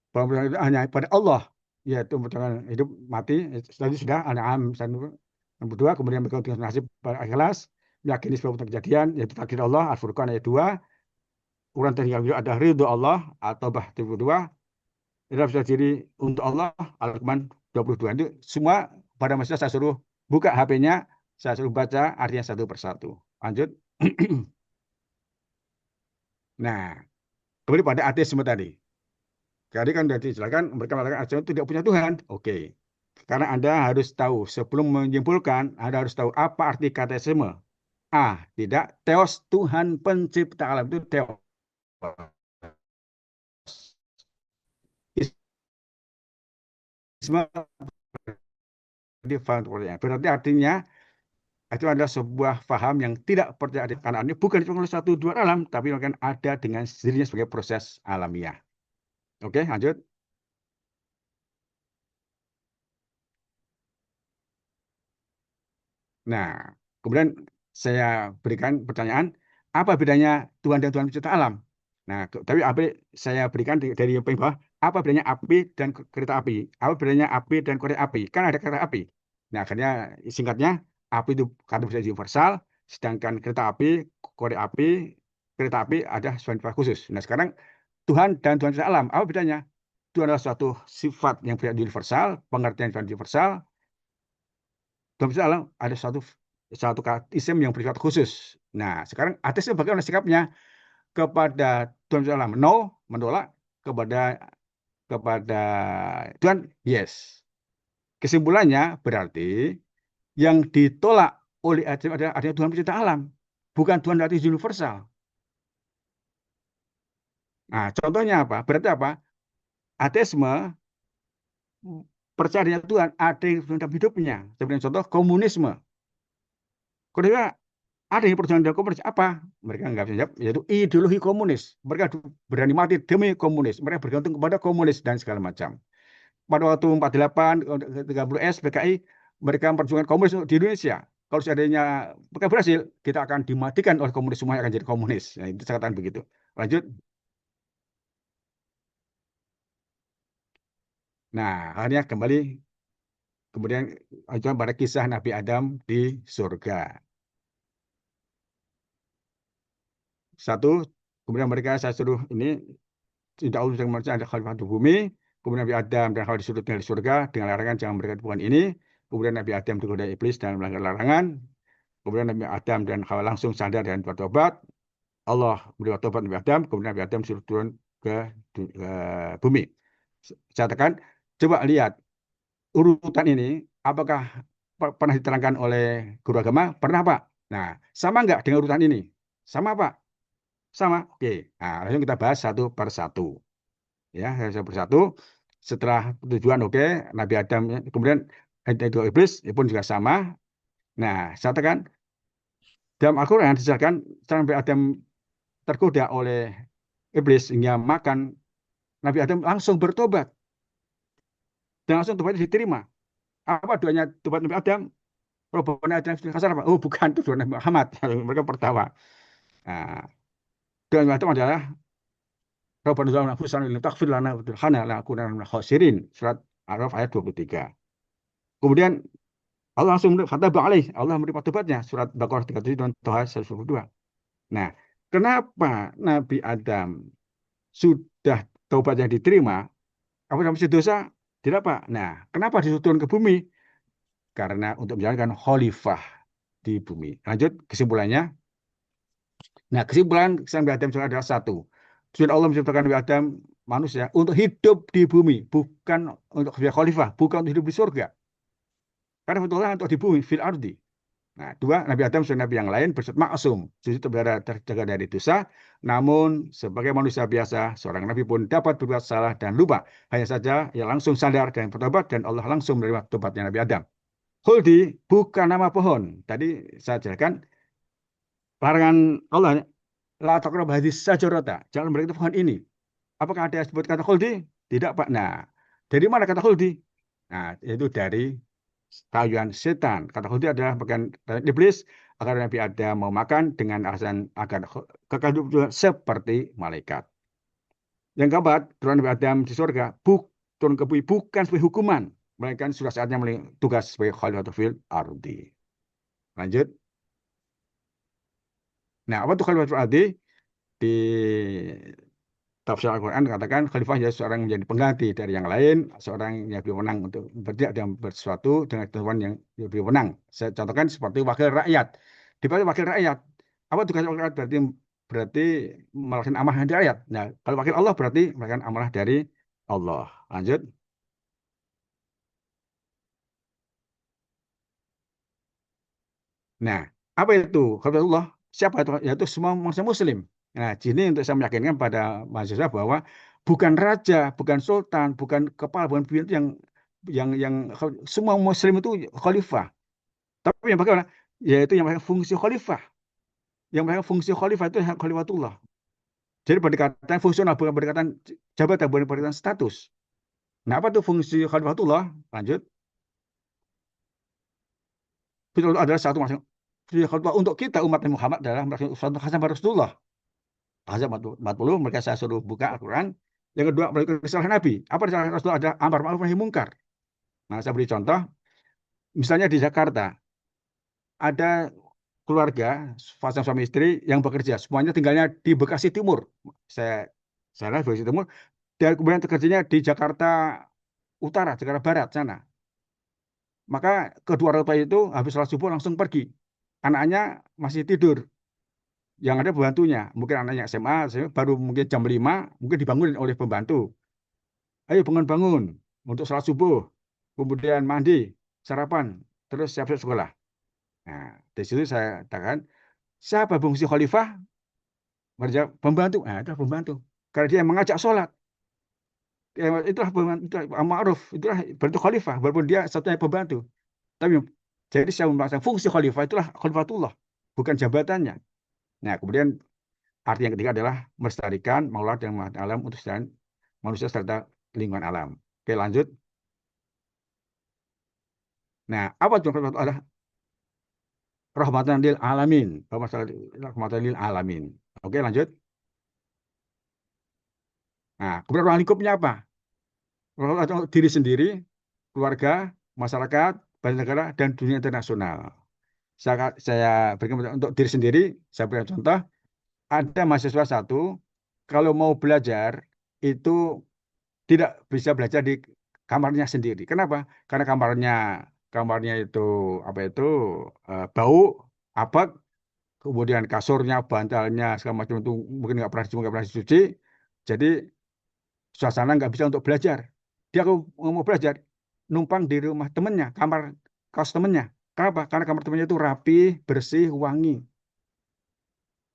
bahwa itu hanya pada Allah, yaitu mempertuhankan hidup mati. Tadi sudah Al-An'am nomor 2, kemudian berkaitan dengan nasib ikhlas, meyakini sebab kejadian, yaitu takdir Allah, Al-Furqan ayat 2, ukuran tinggal ada ridho Allah, atau bah 2, dalam diri untuk Allah, Al-Quran 22. Itu semua pada masa saya suruh buka HP-nya, saya suruh baca artinya satu persatu. Lanjut. Nah, kembali pada ateisme tadi. Tadi kan sudah dijelaskan, mereka mengatakan ateisme itu tidak punya Tuhan. Oke. Karena Anda harus tahu, sebelum menyimpulkan, Anda harus tahu apa arti kata ateisme. Tidak. Theos, Tuhan pencipta alam itu Theos. Isme berarti artinya itu adalah sebuah faham yang tidak percaya karena ini bukan cuma satu dua alam, tapi akan ada dengan sendirinya sebagai proses alamiah. Oke, lanjut. Nah, kemudian saya berikan pertanyaan, apa bedanya Tuhan dan Tuhan pencipta alam? Nah, tapi apa saya berikan dari yang paling bawah, apa bedanya api dan kereta api? Apa bedanya api dan korek api? Kan ada kereta api. Nah, akhirnya singkatnya, api itu kata bisa universal, sedangkan korek api, kereta api ada sifat khusus. Nah, sekarang Tuhan dan Tuhan pencipta alam, apa bedanya? Tuhan adalah suatu sifat yang bersifat universal, pengertian yang universal. Tuhan pencipta alam ada satu isim yang bersifat khusus. Nah, sekarang ateisme bagaimana sikapnya kepada Tuhan alam? No, menolak. Kepada Tuhan, yes. Kesimpulannya berarti yang ditolak oleh ateisme adalah adanya Tuhan pencipta alam, bukan Tuhan dari universal. Nah, contohnya apa? Berarti apa? Ateisme percaya dengan Tuhan ada yang dalam hidupnya. Seperti contoh komunisme. Ketika ada yang perjuangan dalam komunis, apa? Mereka nggak bisa jawab, yaitu ideologi komunis. Mereka berani mati demi komunis. Mereka bergantung kepada komunis dan segala macam. Pada waktu 48, 30S, PKI, mereka memperjuangkan komunis di Indonesia. Kalau seandainya mereka berhasil, kita akan dimatikan oleh komunis, semuanya akan jadi komunis. Nah, itu saya katakan begitu. Lanjut. Nah, akhirnya kembali, kemudian pada kisah Nabi Adam di surga. Satu, kemudian mereka saya suruh ini, tidak Allah yang manusia ada khalifah di bumi, kemudian Nabi Adam dan Hawa disuruh tinggal di surga dengan larangan jangan memberikan bukan ini, kemudian Nabi Adam digoda iblis dan melanggar larangan, kemudian Nabi Adam dan Hawa langsung sadar dan bertobat, Allah beri tobat Nabi Adam, kemudian Nabi Adam disuruh turun ke bumi. Saya katakan, coba lihat urutan ini, apakah pernah diterangkan oleh guru agama? Pernah, Pak. Nah, sama nggak dengan urutan ini? Sama, Pak. Sama. Oke. Nah, langsung kita bahas satu per satu. Ya, satu per satu. Setelah tujuan oke, Nabi Adam kemudian itu iblis itu pun juga sama. Nah, saya katakan dalam Al-Quran disebutkan Nabi Adam tergoda oleh iblis hingga makan, Nabi Adam langsung bertobat dan langsung tobatnya diterima. Apa doanya tobat Nabi Adam? Robbana atina fid dunya hasanah, apa? Oh, bukan, itu doa Nabi Muhammad. Mereka pertawa. Nah, doa Nabi Adam adalah Rabbana zalamna anfusana wa illam taghfir lana wa tarhamna lanakunanna minal khasirin. Surat Al-Araf ayat 23. Kemudian Allah langsung fataba alaih, Allah menerima tobatnya. Surat Baqarah 37 dan Toha 122. Nah, kenapa Nabi Adam sudah taubatnya diterima, apa masih dosa? Tidak, Pak. Nah, kenapa disuruh turun ke bumi? Karena untuk menjalankan khalifah di bumi. Lanjut kesimpulannya. Nah, kesimpulan Nabi Adam adalah satu. Tujuan Allah menciptakan Nabi Adam manusia untuk hidup di bumi, bukan untuk khalifah, bukan untuk hidup di surga. Karena betulnya untuk di bumi, fil ardi. Nah, dua, Nabi Adam sebagai nabi yang lain bersifat maksum, suci terjaga dari dosa. Namun sebagai manusia biasa, seorang nabi pun dapat berbuat salah dan lupa. Hanya saja ia langsung sadar dan bertobat dan Allah langsung menerima tobatnya Nabi Adam. Khuldi bukan nama pohon. Tadi saya jelaskan larangan Allah, la taqrabu hadhihi syajarata. Jangan mendekati pohon ini. Apakah ada yang sebut kata khuldi? Tidak, Pak. Nah, dari mana kata khuldi? Nah, itu dari rayuan setan. Kata khuldi adalah bagian dari iblis agar Nabi Adam mau makan dengan alasan agar kekal hidup juga seperti malaikat. Yang keempat, turun Nabi Adam di surga, turun ke bumi bukan sebagai hukuman, melainkan sudah saatnya tugas sebagai khalifatul fil ardi. Lanjut. Nah, apa itu khalifatul ardi? Di tafsir Al-Quran katakan khalifah adalah seorang yang menjadi pengganti dari yang lain, seorang yang lebih menang untuk bertindak dalam sesuatu dengan ketentuan yang lebih menang. Saya contohkan seperti wakil rakyat. Di bawah wakil rakyat, apa tugas wakil rakyat? Berarti melaksanakan amanah dari rakyat. Nah, kalau wakil Allah berarti melaksanakan amanah dari Allah. Lanjut. Nah, apa itu Khalifah? Siapa itu? Yaitu semua manusia Muslim. Nah, sini untuk saya meyakinkan pada mahasiswa bahwa bukan raja, bukan sultan, bukan kepala, bukan pimpinan itu yang semua Muslim itu khalifah. Tapi yang bagaimana? Yaitu yang mereka fungsi khalifah. Yang mereka fungsi khalifah itu khalifatullah. Jadi berdekatan fungsional, bukan berdekatan jabatan, bukan berdekatan status. Nah, apa itu fungsi khalifatullah? Lanjut. Betul adalah satu masalah. Khalifatullah untuk kita umat Muhammad adalah melaksanakan suatu khasam Rasulullah. Azab 40 mereka saya suruh buka Al-Quran. Yang kedua, melakukan kesalahan Nabi. Apa kesalahan Rasulullah? Ada amar ma'ruf nahi mungkar. Nah, saya beri contoh. Misalnya di Jakarta, ada keluarga, pasang suami istri yang bekerja. Semuanya tinggalnya di Bekasi Timur. Saya lihat Bekasi Timur. Dan kemudian kerjanya di Jakarta Utara, Jakarta Barat sana. Maka kedua orang tua itu habis sholat subuh langsung pergi. Anaknya masih tidur. Yang ada pembantunya. Mungkin anaknya SMA, baru mungkin jam 5, mungkin dibangunin oleh pembantu. Ayo bangun-bangun untuk sholat subuh, kemudian mandi, sarapan, terus siap-siap sekolah. Nah, di situ saya katakan, siapa fungsi khalifah? Mereka pembantu. Nah, itu pembantu. Karena dia yang mengajak sholat. Itulah pembantu, itulah ma'ruf, itulah berarti khalifah, walaupun dia satunya pembantu. Tapi jadi saya melaksanakan fungsi khalifah itulah khalifatullah, bukan jabatannya. Nah, kemudian arti yang ketiga adalah melestarikan maulad dan alam untuk manusia serta lingkungan alam. Oke, lanjut. Nah, apa itu adalah rahmatan lil alamin. Rahmatan lil alamin. Oke, lanjut. Nah, kemudian ruang lingkupnya apa? Untuk diri sendiri, keluarga, masyarakat, bangsa negara, dan dunia internasional. Saya berikan untuk diri sendiri, saya berikan contoh. Ada mahasiswa satu, kalau mau belajar, itu tidak bisa belajar di kamarnya sendiri. Kenapa? Karena kamarnya itu apa itu bau, apek, kemudian kasurnya, bantalnya segala macam itu mungkin nggak pernah dicuci, jadi suasana nggak bisa untuk belajar. Dia kalau mau belajar numpang di rumah temennya, kamar kos temennya. Kenapa? Karena kamar temennya itu rapi, bersih, wangi.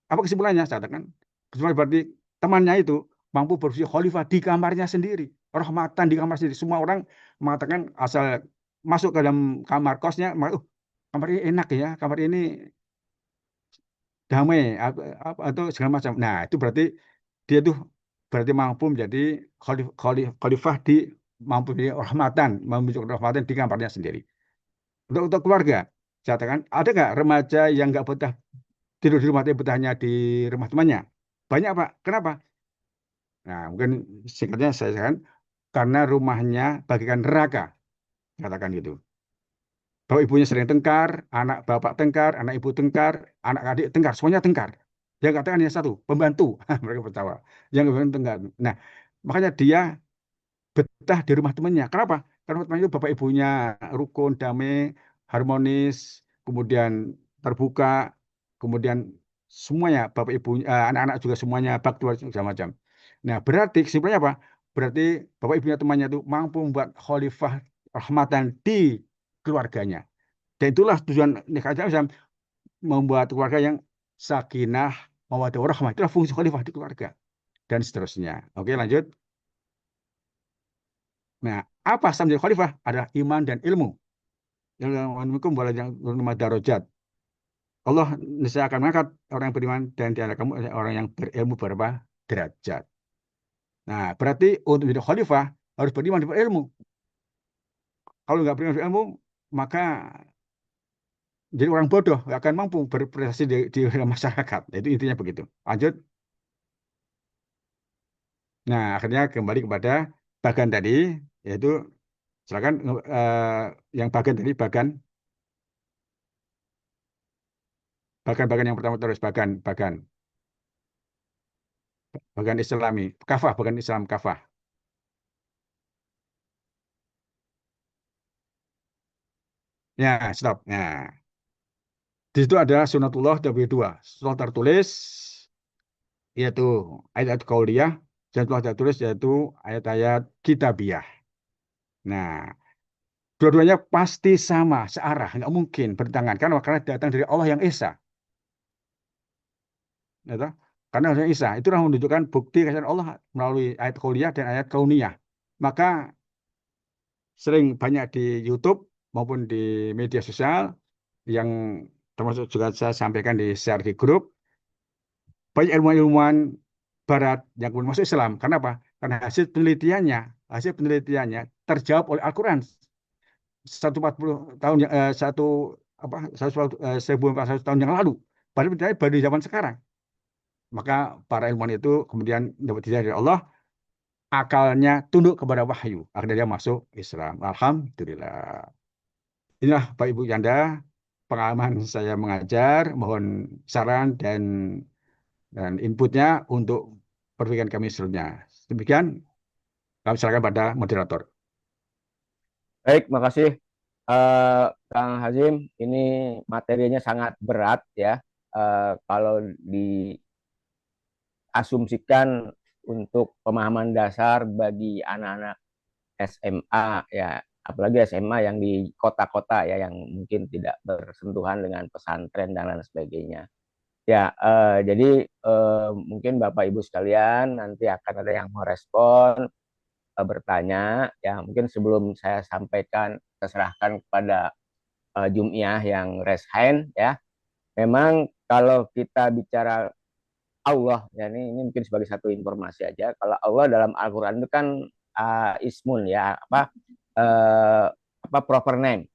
Apa kesimpulannya? Saya katakan kesimpulan berarti temannya itu mampu berfungsi khalifah di kamarnya sendiri, rahmatan di kamar sendiri. Semua orang mengatakan asal masuk ke dalam kamar kosnya, kamar ini enak ya, kamar ini damai atau segala macam. Nah, itu berarti dia tuh berarti mampu menjadi khalifah di mampu menjadi rahmatan, membentuk rahmatan di kamarnya sendiri. Untuk keluarga, saya katakan ada nggak remaja yang nggak betah tidur di rumah tapi betahnya di rumah temannya? Banyak Pak. Kenapa? Nah, mungkin singkatnya saya katakan karena rumahnya bagikan neraka, katakan gitu. Bapak ibunya sering tengkar, anak bapak tengkar, anak ibu tengkar, anak adik tengkar, semuanya tengkar. Yang katakan hanya satu, pembantu. Mereka tertawa. Yang kemudian tengkar. Nah, makanya dia betah di rumah temannya. Kenapa? Karena temannya itu bapak ibunya rukun, damai, harmonis, kemudian terbuka, kemudian semuanya bapak ibu, anak-anak juga semuanya bakti segala macam. Nah, berarti kesimpulannya apa? Berarti bapak ibunya temannya itu mampu membuat khalifah rahmatan di keluarganya. Dan itulah tujuan nikah Islam, membuat keluarga yang sakinah, mawaddah warahmah. Itulah fungsi khalifah di keluarga dan seterusnya. Oke, lanjut. Nah, apa asal menjadi khalifah? Adalah iman dan ilmu. Ilmu boleh yang darajat. Allah niscaya akan mengangkat orang yang beriman dan di antara kamu adalah orang yang berilmu berapa derajat. Nah, berarti untuk menjadi khalifah harus beriman dan berilmu. Kalau nggak beriman dan berilmu, maka jadi orang bodoh, nggak akan mampu berprestasi di masyarakat. Itu intinya begitu. Lanjut. Nah, akhirnya kembali kepada bagan tadi, yaitu silakan yang bagan tadi, bagan yang pertama terus bagan Islami, kafah, bagan Islam kafah. Ya, stop. Nah, di situ ada sunatullah dua, sunat tertulis yaitu ayat-ayat qauliyah dan sunat tertulis yaitu ayat-ayat kitabiah. Nah, dua-duanya pasti sama, searah, nggak mungkin bertentangan karena datang dari Allah yang Esa. Ya, toh? Karena Allah yang Esa, itulah menunjukkan bukti kasih Allah melalui ayat qauliyah dan ayat kauniyah. Maka sering banyak di YouTube maupun di media sosial yang termasuk juga saya sampaikan di share di grup, banyak ilmuwan Barat yang kemudian masuk Islam. Karena apa? Karena hasil penelitiannya terjawab oleh Al-Quran 140 tahun satu apa 1400 tahun yang lalu. Padahal penelitiannya baru di zaman sekarang. Maka para ilmuwan itu kemudian dapat hidayah dari Allah, akalnya tunduk kepada wahyu. Akhirnya dia masuk Islam. Alhamdulillah. Inilah Pak Ibu Yanda, pengalaman saya mengajar. Mohon saran dan inputnya untuk perbaikan kami selanjutnya. Demikian, kami serahkan pada moderator. Baik, makasih Kang Hazim. Ini materinya sangat berat ya. Kalau diasumsikan untuk pemahaman dasar bagi anak-anak SMA ya, apalagi SMA yang di kota-kota ya, yang mungkin tidak bersentuhan dengan pesantren dan lain sebagainya. Ya, jadi mungkin Bapak Ibu sekalian nanti akan ada yang mau respon, bertanya. Ya, mungkin sebelum saya sampaikan, saya serahkan kepada Jumiah yang raise hand ya. Memang kalau kita bicara Allah, ya ini mungkin sebagai satu informasi aja. Kalau Allah dalam Al-Quran itu kan ismun ya, uh, proper name.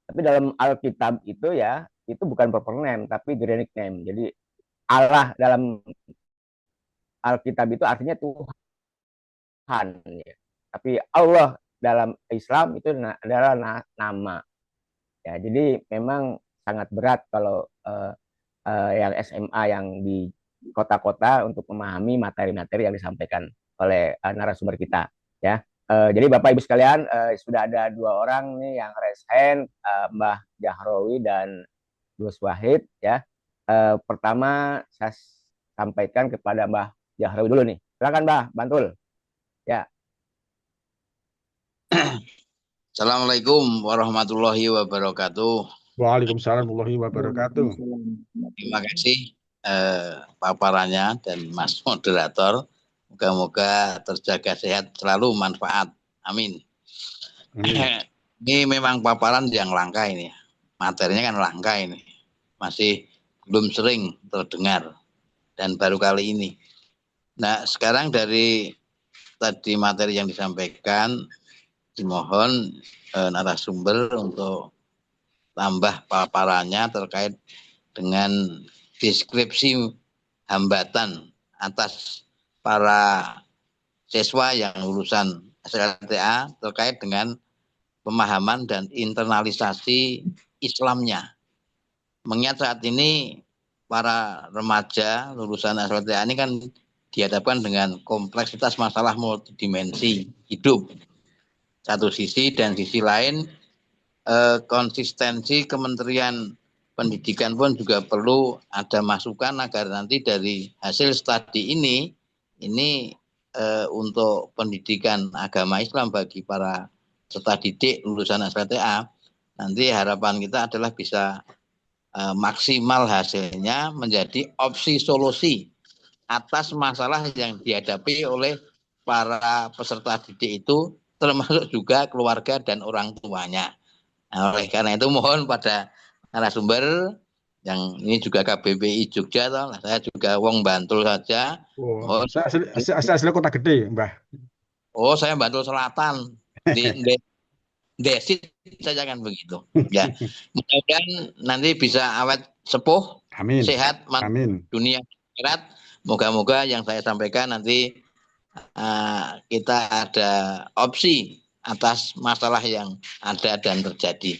Tapi dalam Alkitab itu ya, itu bukan proper name, tapi generic name. Jadi Allah dalam Alkitab itu artinya Tuhan. Ya. Tapi Allah dalam Islam itu adalah nama. Ya, jadi memang sangat berat kalau yang SMA yang di kota-kota untuk memahami materi-materi yang disampaikan oleh narasumber kita. Ya, jadi Bapak Ibu sekalian, sudah ada dua orang nih yang raise hand, Mbah Jahrowi dan Gus Wahid. Ya, pertama saya sampaikan kepada Mbah Jahrowi dulu nih. Silakan Mbah, Bantul. Ya. Assalamualaikum warahmatullahi wabarakatuh. Waalaikumsalam warahmatullahi wabarakatuh. Terima kasih paparannya dan Mas Moderator. Moga-moga terjaga sehat selalu, manfaat. Amin. Ini memang paparan yang langka ini. Materinya kan langka ini. Masih belum sering terdengar. Dan baru kali ini. Nah, sekarang dari tadi materi yang disampaikan, dimohon narasumber untuk tambah paparannya terkait dengan deskripsi hambatan atas para siswa yang lulusan SLTA terkait dengan pemahaman dan internalisasi Islamnya. Mengingat saat ini para remaja lulusan SLTA ini kan dihadapkan dengan kompleksitas masalah multidimensi hidup. Satu sisi, dan sisi lain konsistensi Kementerian Pendidikan pun juga perlu ada masukan agar nanti dari hasil studi ini untuk pendidikan agama Islam bagi para peserta didik lulusan SLTA nanti harapan kita adalah bisa maksimal hasilnya menjadi opsi solusi atas masalah yang dihadapi oleh para peserta didik itu, termasuk juga keluarga dan orang tuanya. Nah, oleh karena itu mohon pada narasumber yang ini juga KBPI Jogja, saya juga wong Bantul saja. Oh, Mohon, saya asli kota gede, Mbah. oh saya Bantul Selatan di Desit saja kan begitu. Ya, mudah-mudahan nanti bisa awet sepuh, Amin. sehat, Amin. dunia akhirat. Moga-moga yang saya sampaikan nanti kita ada opsi atas masalah yang ada dan terjadi.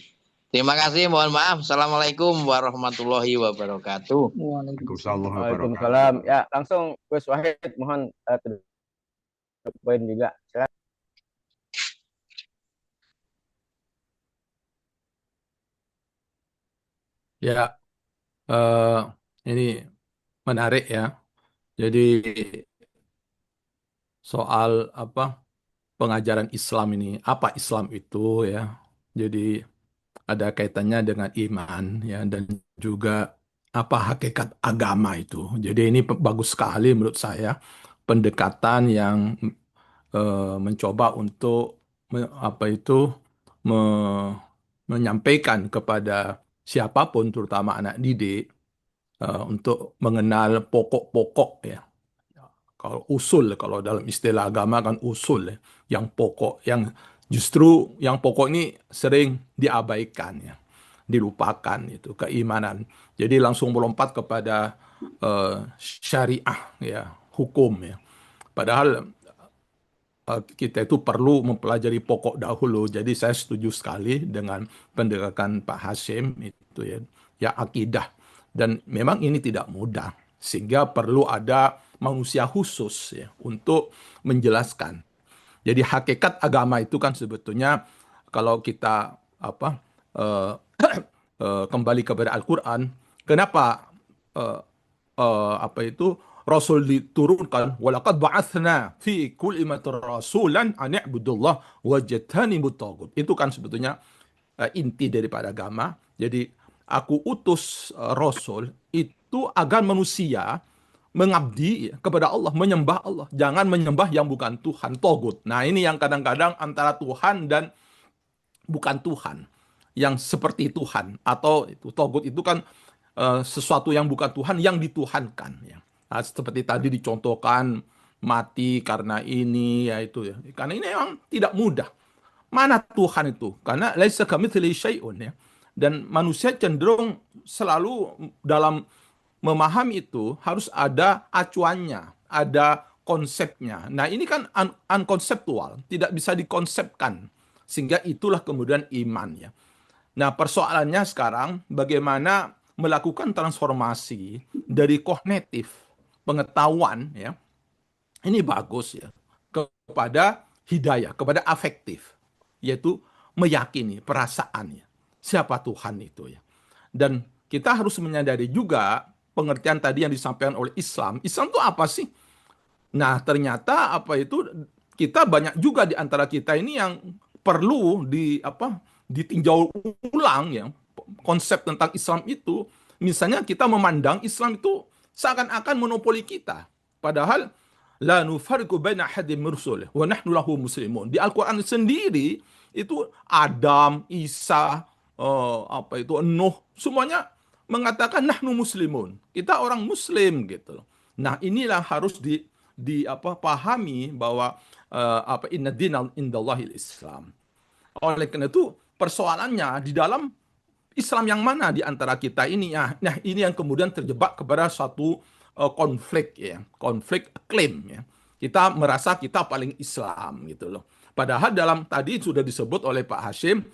Terima kasih, mohon maaf. Assalamualaikum warahmatullahi wabarakatuh. Waalaikumsalam warahmatullahi wabarakatuh. Waalaikumsalam. Ya, langsung Gus Wahid, mohon poin juga. Silakan. Ya, ini menarik ya. Jadi soal apa pengajaran Islam ini, apa Islam itu ya. Jadi ada kaitannya dengan iman ya dan juga apa hakikat agama itu. Jadi ini bagus sekali menurut saya pendekatan yang mencoba untuk apa itu menyampaikan kepada siapapun terutama anak didik untuk mengenal pokok-pokok ya. Kalau usul, kalau dalam istilah agama kan usul ya, yang pokok, yang justru yang pokok ini sering diabaikan ya, dilupakan itu keimanan. Jadi langsung melompat kepada syariah ya, hukum ya. Padahal kita itu perlu mempelajari pokok dahulu. Jadi saya setuju sekali dengan pendekatan Pak Hashim itu ya, ya akidah. Dan memang ini tidak mudah, sehingga perlu ada manusia khusus ya untuk menjelaskan. Jadi hakikat agama itu kan sebetulnya kalau kita apa kembali kepada Al-Qur'an, kenapa apa itu Rasul diturunkan walaqad ba'atsna fi kulli ummatin rasulan an i'budullah wajtanibut taghut. Itu kan sebetulnya inti daripada agama. Jadi aku utus Rasul itu agar manusia mengabdi kepada Allah, menyembah Allah. Jangan menyembah yang bukan Tuhan, togut. Nah ini yang kadang-kadang antara Tuhan dan bukan Tuhan. Yang seperti Tuhan. Atau itu togut itu kan sesuatu yang bukan Tuhan, yang dituhankan. Ya. Nah, seperti tadi dicontohkan, mati karena ini, ya itu ya. Karena ini memang tidak mudah. Mana Tuhan itu? Karena laisa kamitslihi syai'un ya. Dan manusia cenderung selalu dalam memahami itu harus ada acuannya, ada konsepnya. Nah, ini kan unkonseptual, tidak bisa dikonsepkan. Sehingga itulah kemudian iman ya. Nah, persoalannya sekarang bagaimana melakukan transformasi dari kognitif pengetahuan ya. Ini bagus ya kepada hidayah, kepada afektif, yaitu meyakini perasaannya siapa Tuhan itu ya. Dan kita harus menyadari juga pengertian tadi yang disampaikan oleh Islam. Islam itu apa sih? Nah, ternyata apa itu kita banyak juga di antara kita ini yang perlu ditinjau ulang ya konsep tentang Islam itu. Misalnya kita memandang Islam itu seakan-akan monopoli kita. Padahal la nufarriqu baina ahadin min rusulih wa nahnu lahu muslimun. Di Al-Qur'an sendiri itu Adam, Isa, Nuh, semuanya mengatakan nahnu muslimun. Kita orang muslim gitu. Nah, inilah harus pahami bahwa inna dina indallahil Islam. Oleh karena itu persoalannya di dalam Islam yang mana di antara kita ini ya. Nah, ini yang kemudian terjebak kepada suatu konflik ya, konflik klaim ya. Kita merasa kita paling Islam gitu loh. Padahal dalam tadi sudah disebut oleh Pak Hashim,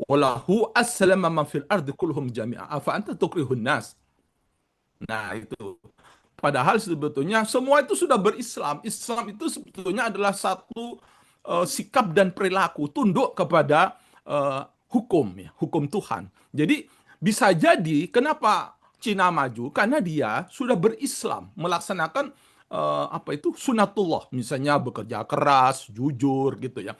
walahu aslama man fil ardi kulluhum jami'a afa anta tukrihun nas. Nah, itu. Padahal sebetulnya semua itu sudah berislam. Islam itu sebetulnya adalah satu sikap dan perilaku tunduk kepada hukum ya, hukum Tuhan. Jadi bisa jadi kenapa Cina maju karena dia sudah berislam, melaksanakan sunatullah, misalnya bekerja keras, jujur gitu ya.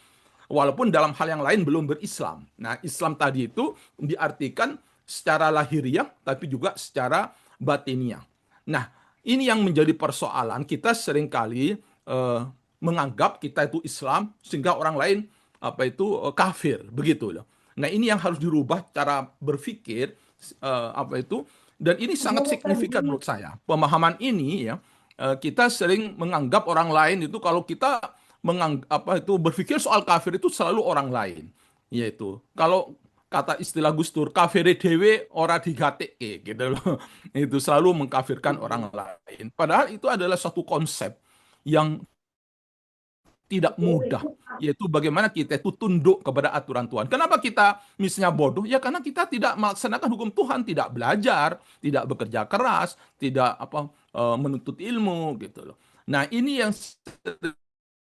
walaupun dalam hal yang lain belum berislam. Nah, Islam tadi itu diartikan secara lahiriah tapi juga secara batiniah. Nah, ini yang menjadi persoalan. Kita seringkali menganggap kita itu Islam sehingga orang lain kafir, begitu loh. Nah, ini yang harus dirubah cara berpikir dan ini sangat signifikan menurut saya. Pemahaman ini ya, kita sering menganggap orang lain itu, kalau kita berpikir soal kafir itu selalu orang lain. Yaitu kalau kata istilah Gus Dur, kafir dewe ora digateke gitu loh. Itu selalu mengkafirkan orang lain. Padahal itu adalah satu konsep yang tidak mudah, yaitu bagaimana kita itu tunduk kepada aturan Tuhan. Kenapa kita misalnya bodoh? Ya karena kita tidak melaksanakan hukum Tuhan, tidak belajar, tidak bekerja keras, tidak menuntut ilmu gitu loh. Nah, ini yang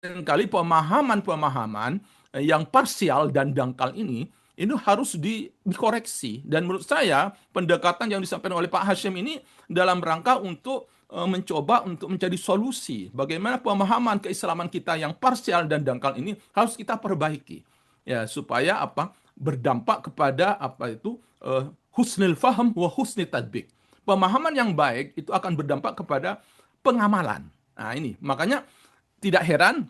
seringkali pemahaman yang parsial dan dangkal ini harus dikoreksi. Dan menurut saya pendekatan yang disampaikan oleh Pak Hasyim ini dalam rangka untuk mencoba untuk mencari solusi bagaimana pemahaman keislaman kita yang parsial dan dangkal ini harus kita perbaiki ya, supaya berdampak kepada husnul faham wa husnul tadbiq. Pemahaman yang baik itu akan berdampak kepada pengamalan. Nah, ini makanya tidak heran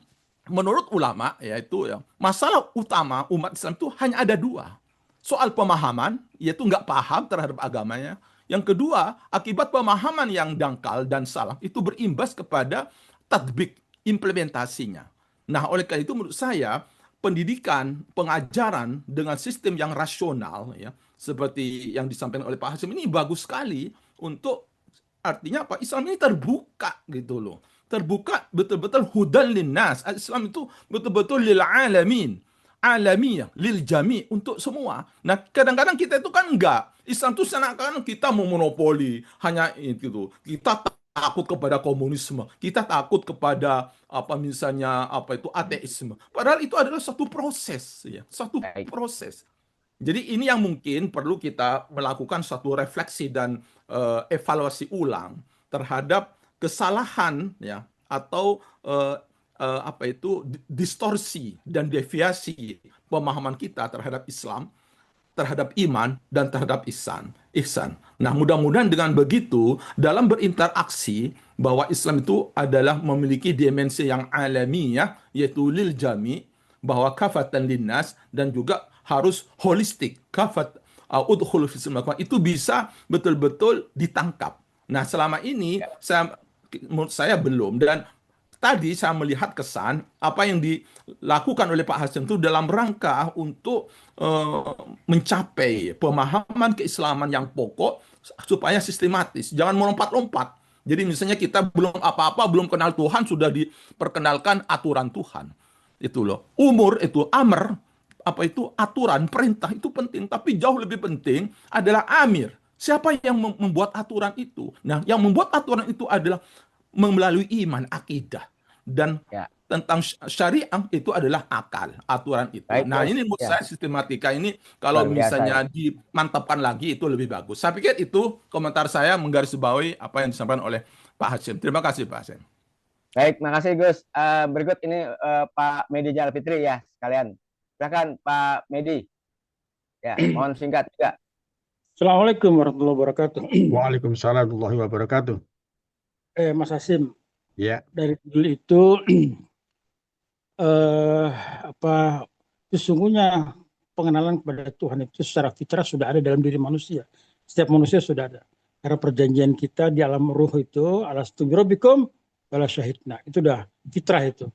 menurut ulama yaitu masalah utama umat Islam itu hanya ada dua. Soal pemahaman, yaitu nggak paham terhadap agamanya. Yang kedua, akibat pemahaman yang dangkal dan salah itu berimbas kepada tadbik, implementasinya. Nah, oleh karena itu menurut saya pendidikan, pengajaran dengan sistem yang rasional ya, seperti yang disampaikan oleh Pak Hasyim ini bagus sekali untuk, artinya Islam ini terbuka gitu loh. Terbuka betul-betul hudan linnas. Islam itu betul-betul lil alamin. Alamiah, lil jami, untuk semua. Nah, kadang-kadang kita itu kan enggak. Islam itu seakan-akan kita memonopoli, hanya itu. Kita takut kepada komunisme, kita takut kepada ateisme. Padahal itu adalah satu proses ya, satu proses. Jadi ini yang mungkin perlu kita melakukan satu refleksi dan evaluasi ulang terhadap kesalahan ya, atau distorsi dan deviasi pemahaman kita terhadap Islam, terhadap iman, dan terhadap ihsan. Nah, mudah-mudahan dengan begitu dalam berinteraksi bahwa Islam itu adalah memiliki dimensi yang alamiah, yaitu lil jami, bahwa kafatan linnas, dan juga harus holistik, kafat udkhul fi silmil itu bisa betul-betul ditangkap. Nah, selama ini menurut saya belum, dan tadi saya melihat kesan apa yang dilakukan oleh Pak Hasyim itu dalam rangka untuk mencapai pemahaman keislaman yang pokok supaya sistematis, jangan melompat-lompat. Jadi misalnya kita belum apa-apa, belum kenal Tuhan, sudah diperkenalkan aturan Tuhan. Itu loh. Umur itu amr, aturan, perintah itu penting, tapi jauh lebih penting adalah amir. Siapa yang membuat aturan itu? Nah, yang membuat aturan itu adalah melalui iman, akidah, dan tentang syariah itu adalah akal, aturan itu. Baik, nah, ini menurut saya sistematika ini kalau misalnya dimantapkan lagi itu lebih bagus. Saya pikir itu komentar saya menggarisbawahi apa yang disampaikan oleh Pak Hasyim. Terima kasih Pak Hasyim. Baik, makasih Gus. Berikut ini Pak Medi Jalal Fitri ya sekalian. Silakan Pak Medi. Ya, mohon singkat juga. Assalamualaikum warahmatullahi wabarakatuh. Waalaikumsalam warahmatullahi wabarakatuh. Mas Hasyim, Ya. dari judul itu sesungguhnya pengenalan kepada Tuhan itu secara fitrah sudah ada dalam diri manusia. Setiap manusia sudah ada. Karena perjanjian kita di alam ruh itu alastu birabbikum wala syahidna. Itu udah fitrah itu.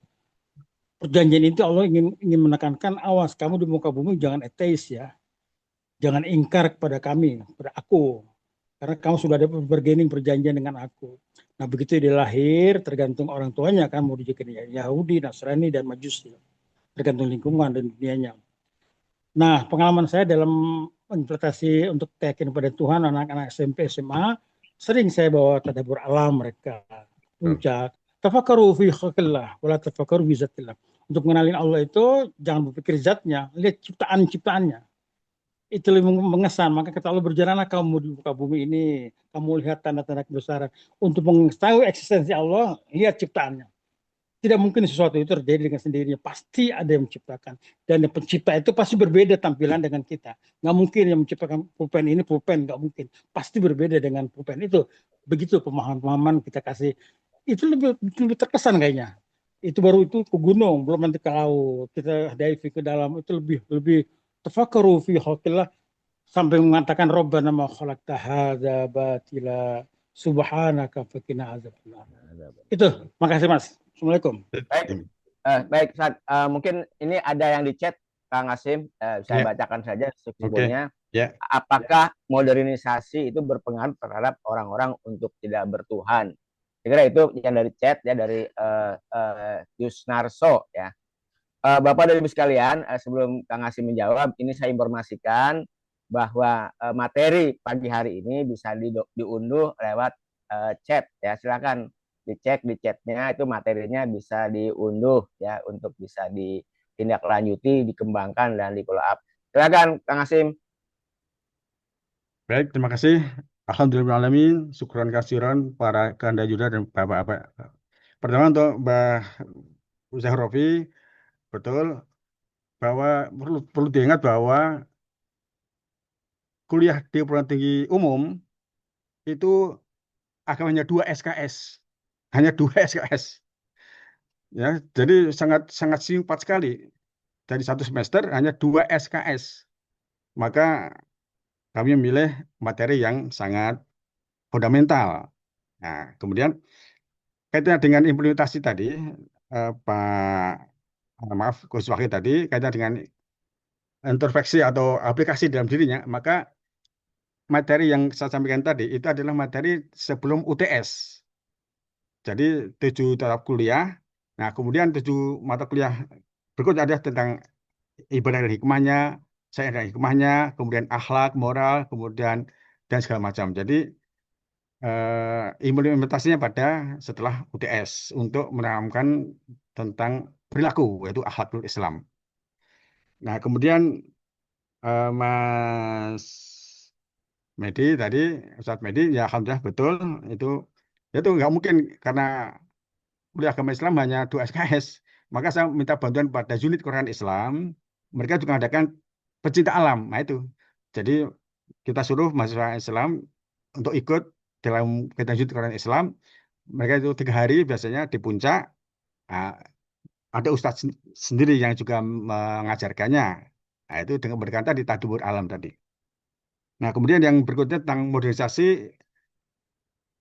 Perjanjian itu Allah ingin menekankan, awas kamu di muka bumi jangan ateis ya. Jangan ingkar kepada kami, kepada aku. Karena kamu sudah ada bergening perjanjian dengan aku. Nah, begitu dia lahir, tergantung orang tuanya kan, mau dijadikan Yahudi, Nasrani, dan Majusi. Tergantung lingkungan dan dunianya. Nah, pengalaman saya dalam implementasi untuk yakin pada Tuhan, anak-anak SMP, SMA, sering saya bawa tadabbur alam mereka. Puncak. Tafakkaru fi khalqillah, wala tafakkaru fi zatillah. Untuk mengenalin Allah itu, jangan berpikir zatnya, lihat ciptaan-ciptaannya. Itu lebih mengesan. Maka kata Allah, berjalanlah kamu di muka bumi ini, kamu lihat tanda-tanda kebesaran. Untuk mengetahui eksistensi Allah, lihat ciptaannya. Tidak mungkin sesuatu itu terjadi dengan sendirinya. Pasti ada yang menciptakan. Dan yang pencipta itu pasti berbeda tampilan dengan kita. Nggak mungkin yang menciptakan pulpen ini pulpen. Nggak mungkin. Pasti berbeda dengan pulpen itu. Begitu pemahaman-pemahaman kita kasih. Itu lebih terkesan kayaknya. Itu baru itu ke gunung. Belum nanti ke laut. Kita dive ke dalam. Itu lebih tafakkaru fi khalqillah. Sampai mengatakan Rabbana ma khalaqta hadza batila subhanaka faqina azabannar. Itu. Makasih Mas. Assalamualaikum. Baik, baik Ustaz. Mungkin ini ada yang di chat, Kang Asim. Saya bacakan saja sebelumnya. Ya. Apakah modernisasi itu berpengaruh terhadap orang-orang untuk tidak bertuhan? Saya kira itu yang dari chat ya, dari Yusnarso ya. Bapak dan Ibu sekalian, sebelum Kang Asim menjawab, ini saya informasikan bahwa materi pagi hari ini bisa diunduh lewat chat ya. Silakan dicek di chatnya, itu materinya bisa diunduh ya untuk bisa ditindaklanjuti, dikembangkan dan di follow up. Silakan Kang Asim. Baik, terima kasih. Alhamdulillahirrahmanirrahim. Syukran kasiran para Kanda Yuda dan Bapak-Bapak. Pertama untuk Mbah Zahrofi, betul bahwa perlu diingat bahwa kuliah di perguruan tinggi umum itu agamanya 2 SKS. Hanya 2 SKS. Ya, jadi sangat singkat sekali. Dari 1 semester hanya 2 SKS. Maka kami memilih materi yang sangat fundamental. Nah, kemudian kaitannya dengan implementasi tadi, Pak Gus Wahid tadi, kaitannya dengan introspeksi atau aplikasi dalam dirinya, maka materi yang saya sampaikan tadi itu adalah materi sebelum UTS. Jadi 7 tahap kuliah. Nah, kemudian 7 mata kuliah berikutnya adalah tentang ibadah dan hikmahnya, saya dan hikmahnya, kemudian akhlak, moral, kemudian dan segala macam. Jadi implementasinya pada setelah UTS untuk menanamkan tentang perilaku, yaitu akhlakul Islam. Nah, kemudian Mas Medi tadi, Ustadz Medi, ya alhamdulillah betul itu nggak mungkin karena kuliah agama Islam hanya 2 SKS. Maka saya minta bantuan pada unit Quran Islam. Mereka juga mengadakan pecinta alam. Nah itu. Jadi kita suruh mahasiswa Islam untuk ikut dalam kegiatan unit Quran Islam. Mereka itu 3 hari biasanya di puncak. Nah, ada ustadz sendiri yang juga mengajarkannya. Nah, itu dengan berkata di tadabur alam tadi. Nah, kemudian yang berikutnya tentang modernisasi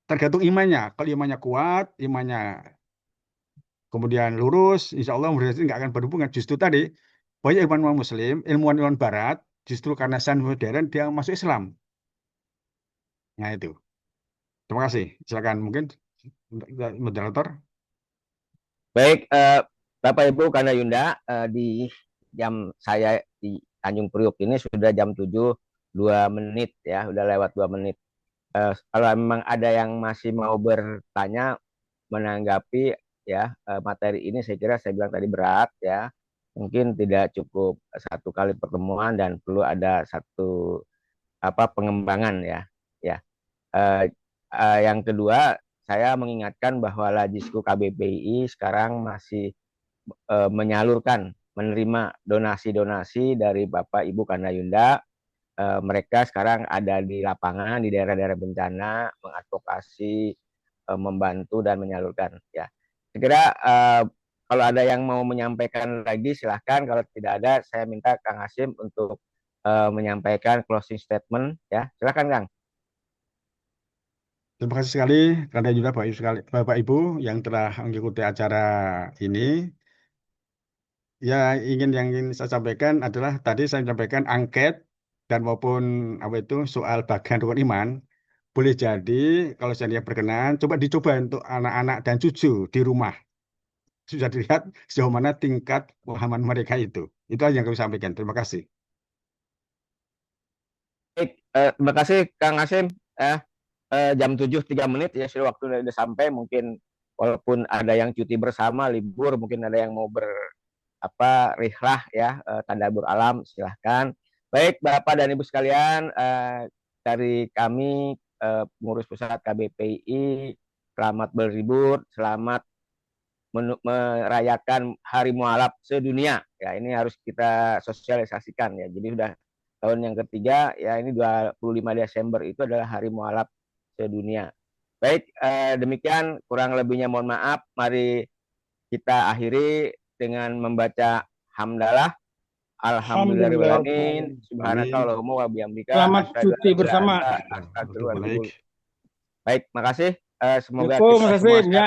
tergantung imannya. Kalau imannya kuat, imannya kemudian lurus, insya Allah modernisasi nggak akan berhubungan. Justru tadi, banyak ilmuwan Muslim, ilmuwan Barat, justru karena sains modern, dia masuk Islam. Nah itu. Terima kasih. Silakan mungkin moderator. Baik, Bapak Ibu Kanda Yunda, di jam saya di Tanjung Priok ini sudah jam 7:02 ya, udah lewat 2 menit. Kalau memang ada yang masih mau bertanya menanggapi ya materi ini, saya kira saya bilang tadi berat ya, mungkin tidak cukup 1 kali pertemuan dan perlu ada 1 pengembangan ya. Yang kedua, saya mengingatkan bahwa Lajisku KBPI sekarang masih menerima donasi-donasi dari Bapak Ibu Kanda Yunda. Mereka sekarang ada di lapangan di daerah-daerah bencana, mengadvokasi, membantu dan menyalurkan ya. Saya kira kalau ada yang mau menyampaikan lagi silahkan, kalau tidak ada saya minta Kang Hasim untuk menyampaikan closing statement ya. Silahkan Kang. Terima kasih sekali karena juga Bapak Ibu yang telah mengikuti acara ini. Ya, yang ingin saya sampaikan adalah tadi saya sampaikan angket dan maupun apa itu soal bagian rukun iman. Boleh jadi kalau saya berkenan, dicoba untuk anak-anak dan cucu di rumah. Sudah dilihat sejauh mana tingkat pemahaman mereka itu. Itu aja yang kami sampaikan. Terima kasih. Baik, terima kasih Kang Hasim. Jam 7:03 ya, sudah waktu sudah sampai. Mungkin walaupun ada yang cuti bersama, libur, mungkin ada yang mau rihlah ya, tadabbur alam, silahkan. Baik Bapak dan Ibu sekalian, dari kami pengurus pusat KBPI, selamat berlibur, selamat merayakan Hari Mualaf sedunia. Ya, ini harus kita sosialisasikan ya. Jadi sudah tahun yang ketiga ya, ini 25 Desember itu adalah Hari Mualaf sedunia. Baik, demikian kurang lebihnya mohon maaf. Mari kita akhiri dengan membaca hamdalah. Alhamdulillahirrahmanirrahim. Subhanakallahumma wa bihamdika. Selamat cuti bersama. Baik. Baik, makasih. Semoga Assalamualaikum, kita semua ya.